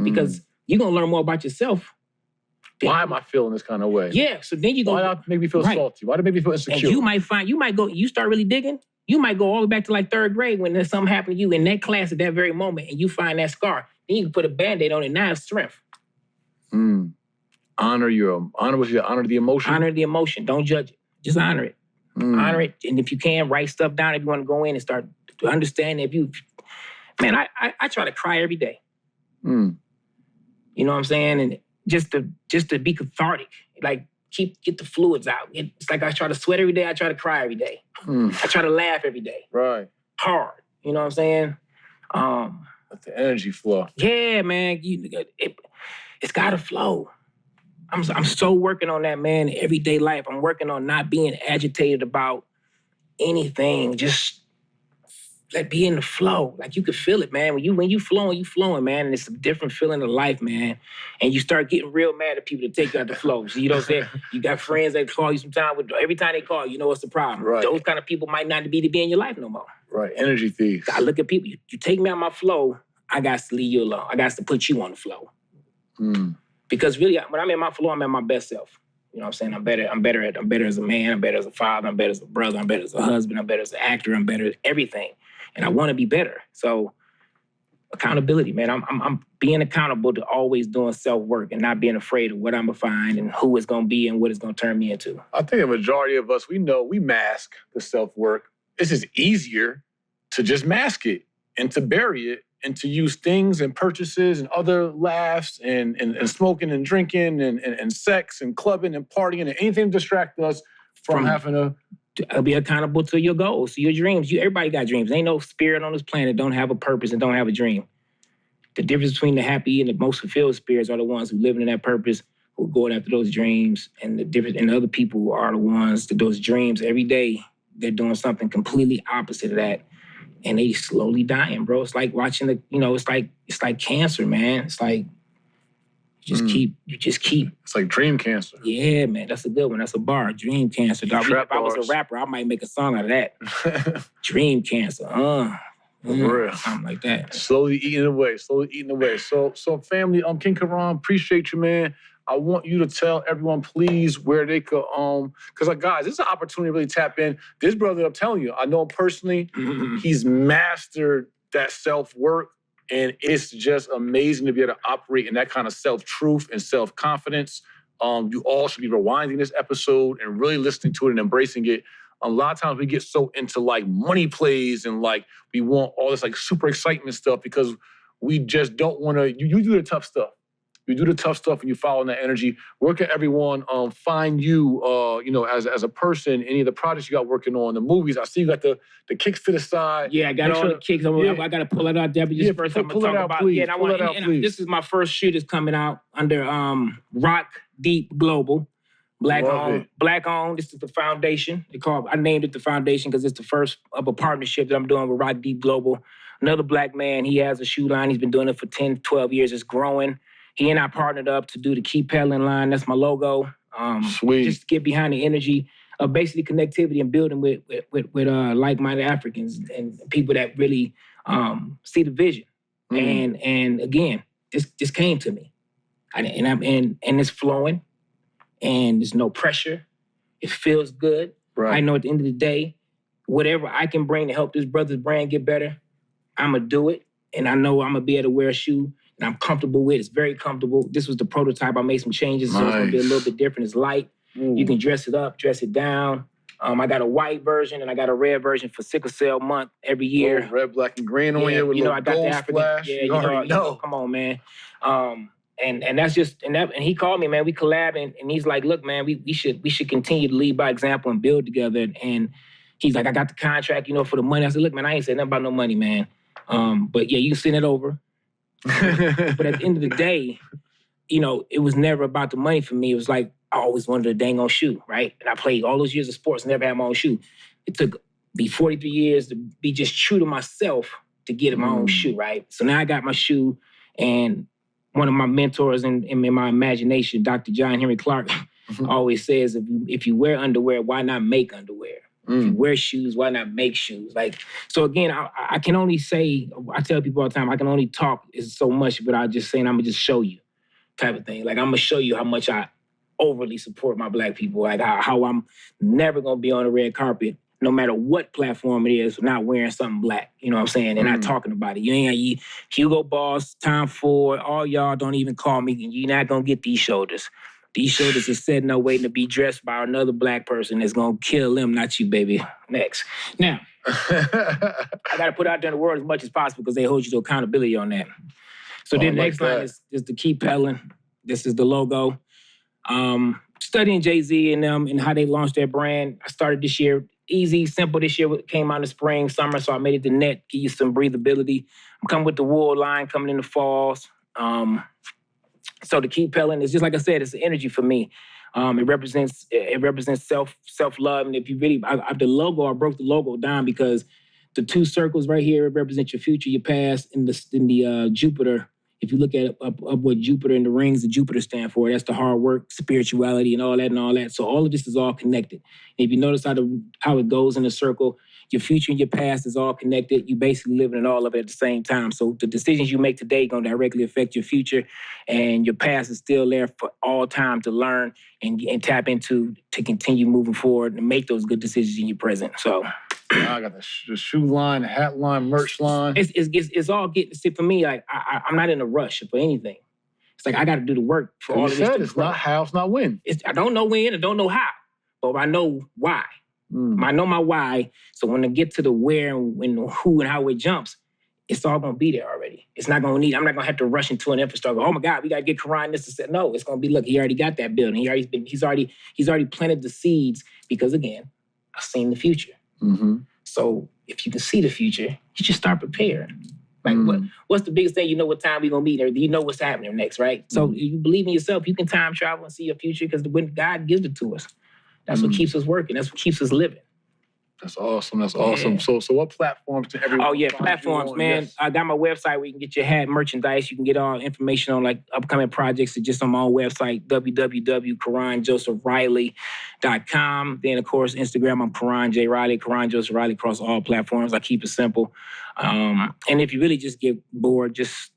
Speaker 1: because you're gonna learn more about yourself.
Speaker 2: Why am I feeling this kind of way?
Speaker 1: Yeah. So then you go.
Speaker 2: Why did it make me feel salty? Why did it make me feel insecure?
Speaker 1: And you start really digging. You might go all the way back to like 3rd grade when there's something happened to you in that class at that very moment, and you find that scar. Then you can put a Band-Aid on it. Now it's strength.
Speaker 2: Honor the emotion.
Speaker 1: Honor the emotion. Don't judge it. Just honor it. Honor it. And if you can, write stuff down if you want to go in and start to understand. I try to cry every day. You know what I'm saying? And just to be cathartic. Like, get the fluids out. It's like I try to sweat every day. I try to cry every day. I try to laugh every day.
Speaker 2: Right.
Speaker 1: Hard. You know what I'm saying?
Speaker 2: Let the energy flow.
Speaker 1: Yeah, man. It's got to flow. I'm so working on that, man, in everyday life. I'm working on not being agitated about anything. Just Like be in the flow. Like you can feel it, man. When you flowing, man. And it's a different feeling of life, man. And you start getting real mad at people to take you out the flow. So you know what I'm saying? You got friends that call you sometime every time they call, you know what's the problem.
Speaker 2: Right.
Speaker 1: Those kind of people might not be to be in your life no more.
Speaker 2: Right. Energy thieves.
Speaker 1: I look at people, you take me out my flow, I got to leave you alone. I got to put you on the flow. Because really, when I'm in my flow, I'm at my best self. You know what I'm saying? I'm better as a man, I'm better as a father, I'm better as a brother, I'm better as a husband, I'm better as an actor, I'm better at everything. And I want to be better. So accountability, man. I'm being accountable to always doing self-work and not being afraid of what I'm going to find and who it's going to be and what it's going to turn me into.
Speaker 2: I think the majority of us, we know we mask the self-work. It's just easier to just mask it and to bury it and to use things and purchases and other laughs and smoking and drinking and sex and clubbing and partying and anything to distract us from having to
Speaker 1: be accountable to your goals, to your dreams. Everybody got dreams. Ain't no spirit on this planet don't have a purpose and don't have a dream. The difference between the happy and the most fulfilled spirits are the ones who live in that purpose, who are going after those dreams, and the other people are the ones that those dreams every day, they're doing something completely opposite of that. And they slowly dying, bro. It's like watching it's like cancer, man. It's like you just keep.
Speaker 2: It's like dream cancer.
Speaker 1: Yeah, man, that's a good one. That's a bar. Dream cancer. Dog. If I was a rapper, I might make a song out of that. Dream cancer.
Speaker 2: Real.
Speaker 1: Something like that.
Speaker 2: Slowly eating away. So family, King Karon, appreciate you, man. I want you to tell everyone, please, where they could, because guys, this is an opportunity to really tap in. This brother, I'm telling you, I know him personally. He's mastered that self-work, and it's just amazing to be able to operate in that kind of self-truth and self-confidence. You all should be rewinding this episode and really listening to it and embracing it. A lot of times we get so into like money plays and like we want all this like super excitement stuff because we just don't want to, you do the tough stuff. You do the tough stuff and you follow in that energy. Where can everyone find you, as a person, any of the projects you got working on, the movies? I see you got the kicks to the side.
Speaker 1: Yeah, I got all the kicks. I got to pull it out there. But just first I'm going to talk about.
Speaker 2: Please.
Speaker 1: Yeah, and this is my first shoot that's coming out under Rock Deep Global. Black owned. This is the foundation. I named it the foundation because it's the first of a partnership that I'm doing with Rock Deep Global. Another black man, he has a shoe line. He's been doing it for 10, 12 years. It's growing. He and I partnered up to do the Keep Peddling line. That's my logo.
Speaker 2: Sweet.
Speaker 1: Just to get behind the energy of basically connectivity and building with like-minded Africans and people that really see the vision. And again, this came to me, and it's flowing, and there's no pressure. It feels good.
Speaker 2: Right.
Speaker 1: I know at the end of the day, whatever I can bring to help this brother's brand get better, I'm gonna do it, and I know I'm gonna be able to wear a shoe and I'm comfortable with. It's very comfortable. This was the prototype. I made some changes, so it's gonna be a little bit different. It's light. You can dress it up, dress it down. I got a white version and I got a red version for Sickle Cell Month every year.
Speaker 2: Red, black, and green on you with a little gold splash.
Speaker 1: Yeah, you already know. Come on, man. And that's just and he called me, man. We collabed and he's like, look, man, we should continue to lead by example and build together. And he's like, I got the contract, for the money. I said, look, man, I ain't saying nothing about no money, man. But yeah, you can send it over. But at the end of the day, it was never about the money for me. It was like, I always wanted a dang on shoe, right? And I played all those years of sports, never had my own shoe. It took me 43 years to be just true to myself to get my own shoe, right? So now I got my shoe, and one of my mentors in my imagination, Dr. John Henry Clark, always says, if you wear underwear, why not make underwear? If you wear shoes, why not make shoes? So again, I can only say, I tell people all the time, I can only talk so much without just saying, I'm going to just show you type of thing. I'm going to show you how much I overly support my black people, how I'm never going to be on the red carpet, no matter what platform it is, not wearing something black, you know what I'm saying, and not talking about it. You Hugo Boss, Tom Ford, all y'all don't even call me, and you're not going to get these shoulders. These shoulders are sitting there waiting to be dressed by another black person that's going to kill them, not you, baby. Next. Now, I got to put out there in the world as much as possible because they hold you to accountability on that. So then the next line is to keep peddling. This is the logo. Studying Jay-Z and them and how they launched their brand. I started this year. Easy, simple this year. Came out in the spring, summer, so I made it the net, give you some breathability. I'm coming with the wool line coming in the falls. So to keep peddling, it's just like I said, it's the energy for me. It represents self-love. And if you really, the logo, I broke the logo down because the two circles right here represent your future, your past, in the Jupiter. If you look at up what Jupiter and the rings, the Jupiter stand for, that's the hard work, spirituality, and all that. So all of this is all connected. And if you notice how it goes in a circle, your future and your past is all connected. You basically living in all of it at the same time. So the decisions you make today going to directly affect your future, and your past is still there for all time to learn and tap into to continue moving forward and make those good decisions in your present. So.
Speaker 2: I got the shoe line, the hat line, merch line.
Speaker 1: It's all getting, see, for me, like, I'm not in a rush for anything. It's like I got to do the work for all of this.
Speaker 2: It's not how, it's not when.
Speaker 1: I don't know when, I don't know how, but I know why. I know my why, so when I get to the where and who and how it jumps, it's all going to be there already. It's not going to need, I'm not going to have to rush into an infrastructure. Oh my God, we got to get Karon this to say. No, it's going to be, look, he already got that building. He's already planted the seeds because, again, I've seen the future.
Speaker 2: Mm-hmm.
Speaker 1: So if you can see the future, you just start preparing. Like what's the biggest thing? You know what time we're going to be there. You know what's happening next, right? So you believe in yourself, you can time travel and see your future because when God gives it to us, that's what keeps us working. That's what keeps us living.
Speaker 2: That's awesome. That's awesome. So what platforms can everyone
Speaker 1: Oh, yeah, platforms, man. Yes. I got my website where you can get your hat, merchandise. You can get all information on, like, upcoming projects just on my own website, www.KaronJosephRiley.com. Then, of course, Instagram, I'm Karon J. Riley, Karon Joseph Riley across all platforms. I keep it simple. And if you really just get bored, just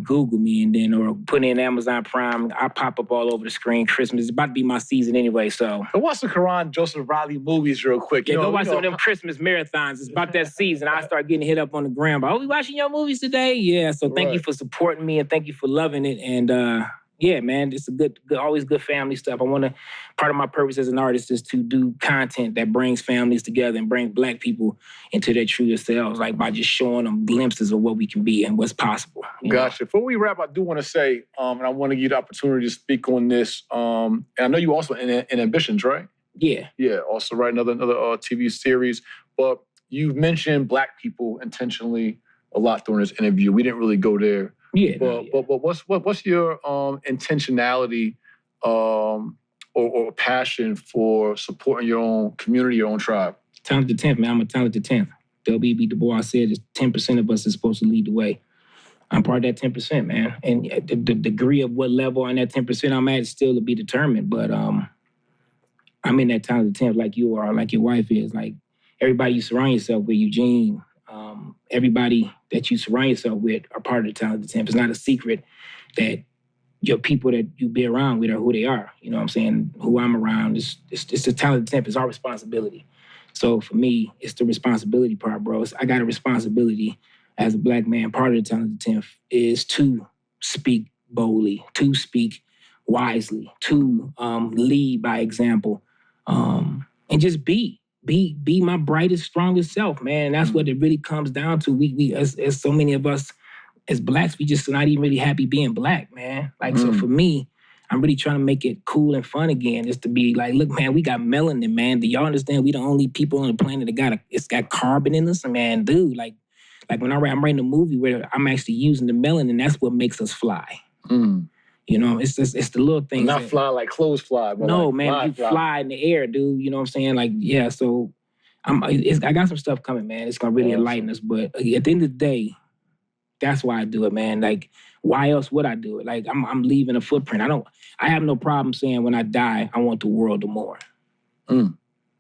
Speaker 1: Google me and then, or put in Amazon Prime. I pop up all over the screen. Christmas is about to be my season anyway, so.
Speaker 2: Go watch the Karon Joseph Riley movies real quick.
Speaker 1: Go watch some of them Christmas marathons. It's about that season. I start getting hit up on the gram. Oh, we watching your movies today? Yeah, so thank you for supporting me and thank you for loving it. And yeah, man, it's a good, always good family stuff. Part of my purpose as an artist is to do content that brings families together and bring Black people into their true selves, like by just showing them glimpses of what we can be and what's possible.
Speaker 2: Gotcha. Before we wrap, I do want to say, and I want to give you the opportunity to speak on this. And I know you also in Ambitions, right?
Speaker 1: Yeah.
Speaker 2: Yeah, also write another TV series. But you've mentioned Black people intentionally a lot during this interview. We didn't really go there.
Speaker 1: Yeah.
Speaker 2: But what's your intentionality or passion for supporting your own community, your own tribe?
Speaker 1: Talented 10th, man. I'm a talented 10th. W.B. Du Bois said 10% of us is supposed to lead the way. I'm part of that 10%, man. And the degree of what level on that 10% I'm at is still to be determined. But I'm in that talented 10th like you are, like your wife is. Like everybody you surround yourself with, Eugene, everybody that you surround yourself with are part of the talented 10th. It's not a secret that your people that you be around with are who they are. You know what I'm saying? Who I'm around, it's the talented 10th. It's our responsibility. So for me, it's the responsibility part, bro. I got a responsibility as a Black man. Part of the talented 10th is to speak boldly, to speak wisely, to lead by example, and just be my brightest, strongest self, man. And that's what it really comes down to. We as so many of us as Blacks, we just not even really happy being Black, man. Like, so for me, I'm really trying to make it cool and fun again, just to be like, look, man, we got melanin, man. Do y'all understand we the only people on the planet that it's got carbon in us? Man, dude, like when I'm writing a movie where I'm actually using the melanin, that's what makes us fly. You know, it's the little things.
Speaker 2: Not fly like clothes fly, but
Speaker 1: no,
Speaker 2: like
Speaker 1: man, you fly in the air, dude. You know what I'm saying? Like, yeah, so I got some stuff coming, man. It's gonna really enlighten us. But at the end of the day, that's why I do it, man. Like, why else would I do it? Like, I'm leaving a footprint. I have no problem saying when I die, I want the world to mourn. I ain't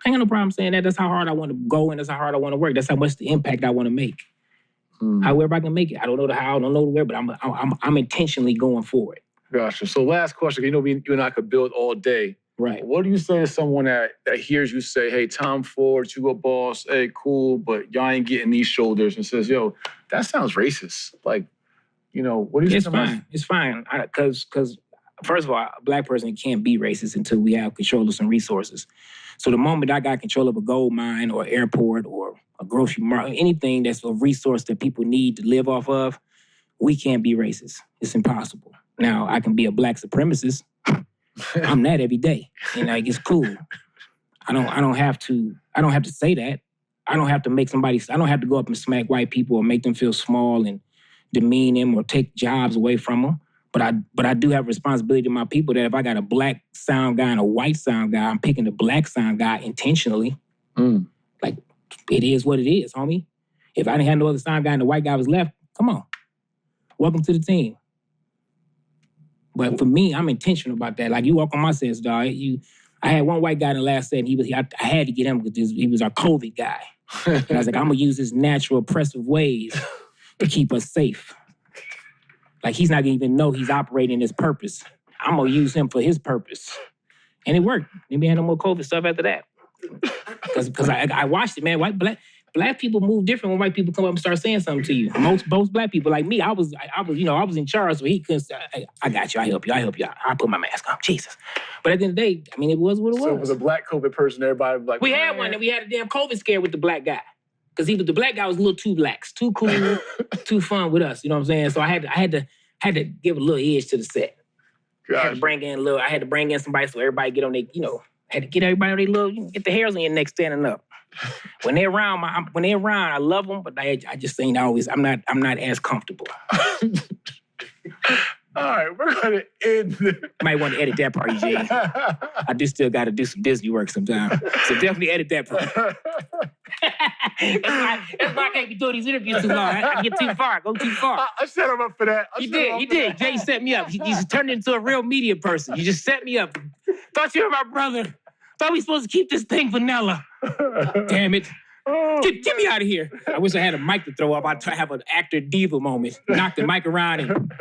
Speaker 1: got no problem saying that. That's how hard I want to go and that's how hard I want to work. That's how much the impact I want to make. However I can make it. I don't know the how, I don't know the where, but I'm intentionally going for it.
Speaker 2: Gotcha. So last question, you and I could build all day.
Speaker 1: Right.
Speaker 2: What do you say to someone that hears you say, hey, Tom Ford, you a boss, hey, cool, but y'all ain't getting these shoulders, and says, yo, that sounds racist. Like, what do you say?
Speaker 1: It's fine. Because first of all, a Black person can't be racist until we have control of some resources. So the moment I got control of a gold mine or airport or a grocery market, anything that's a resource that people need to live off of, we can't be racist. It's impossible. Now, I can be a Black supremacist. I'm that every day. And like, it's cool. I don't have to say that. I don't have to go up and smack white people or make them feel small and demean them or take jobs away from them. But I do have responsibility to my people that if I got a Black sound guy and a white sound guy, I'm picking the Black sound guy intentionally. Like, it is what it is, homie. If I didn't have no other sign guy and the white guy was left, come on. Welcome to the team. But for me, I'm intentional about that. Like, you walk on my sets, dog. I had one white guy in the last set, and I had to get him because he was our COVID guy. And I was like, I'm going to use his natural oppressive ways to keep us safe. Like, he's not going to even know he's operating his purpose. I'm going to use him for his purpose. And it worked. Maybe I had no more COVID stuff after that. Because I watched it, man. Black people move different when white people come up and start saying something to you. Most black people, like me, I was in charge, so he couldn't say, hey, I got you, I help you. I put my mask on, Jesus. But at the end of the day, I mean, it was what it was.
Speaker 2: So it was a black COVID person, everybody was like,
Speaker 1: we had one, and we had a damn COVID scare with the black guy. Because the black guy was a little too lax, too cool, too fun with us, you know what I'm saying? So I had to give a little edge to the set. I had to bring in somebody so everybody get on their, had to get everybody on their little, get the hairs on your neck standing up. When they're around, I love them, but I just ain't always. I'm not as comfortable.
Speaker 2: All right, we're gonna end.
Speaker 1: Might want to edit that part, Jay. I just still got to do some Disney work sometime, so definitely edit that part. That's why I can't be doing these interviews too long. I get too far. Go too far.
Speaker 2: I set him up for that.
Speaker 1: You did. Jay set me up. You just turned into a real media person. You just set me up. Thought you were my brother. Thought we supposed to keep this thing vanilla. Damn it. Get me out of here. I wish I had a mic to throw up. I'd have an actor diva moment. Knock the mic around and...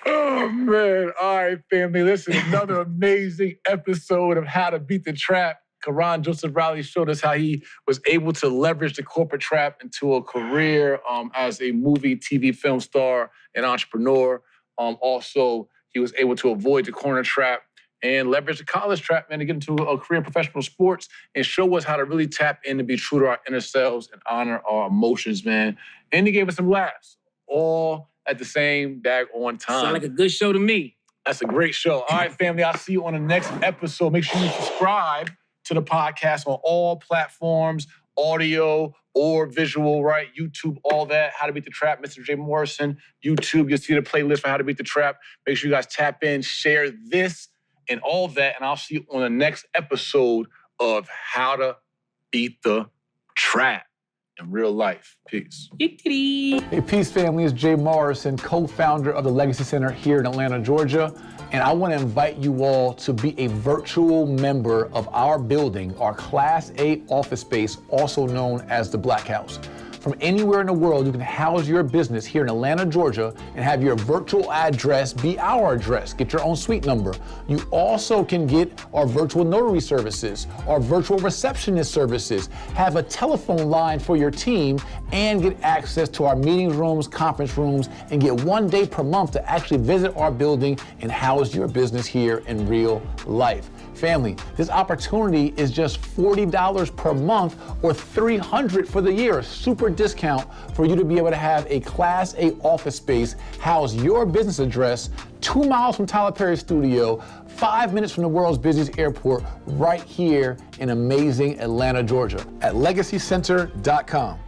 Speaker 2: Oh, man. All right, family. Listen, another amazing episode of How to Beat the Trap. Karon Joseph Riley showed us how he was able to leverage the corporate trap into a career as a movie, TV, film star, and entrepreneur. Also, he was able to avoid the corner trap and leverage the college trap, man, to get into a career in professional sports and show us how to really tap in and be true to our inner selves and honor our emotions, man. And he gave us some laughs, all at the same daggone time.
Speaker 1: Sound like a good show to me.
Speaker 2: That's a great show. All right, family, I'll see you on the next episode. Make sure you subscribe to the podcast on all platforms, audio or visual, right? YouTube, all that. How to Beat the Trap, Mr. Jay Morrison. YouTube, you'll see the playlist for How to Beat the Trap. Make sure you guys tap in, share this, and all that, and I'll see you on the next episode of How to Beat the Trap in real life. Peace.
Speaker 3: Hey, peace, family. It's Jay Morrison, co-founder of the Legacy Center here in Atlanta, Georgia. And I want to invite you all to be a virtual member of our building, our Class A office space, also known as the Black House. From anywhere in the world, you can house your business here in Atlanta, Georgia, and have your virtual address be our address. Get your own suite number. You also can get our virtual notary services, our virtual receptionist services, have a telephone line for your team, and get access to our meeting rooms, conference rooms, and get 1 day per month to actually visit our building and house your business here in real life. Family, this opportunity is just $40 per month or $300 for the year. Super discount for you to be able to have a Class A office space, house your business address 2 miles from Tyler Perry's studio, 5 minutes from the world's busiest airport, right here in amazing Atlanta, Georgia at legacycenter.com.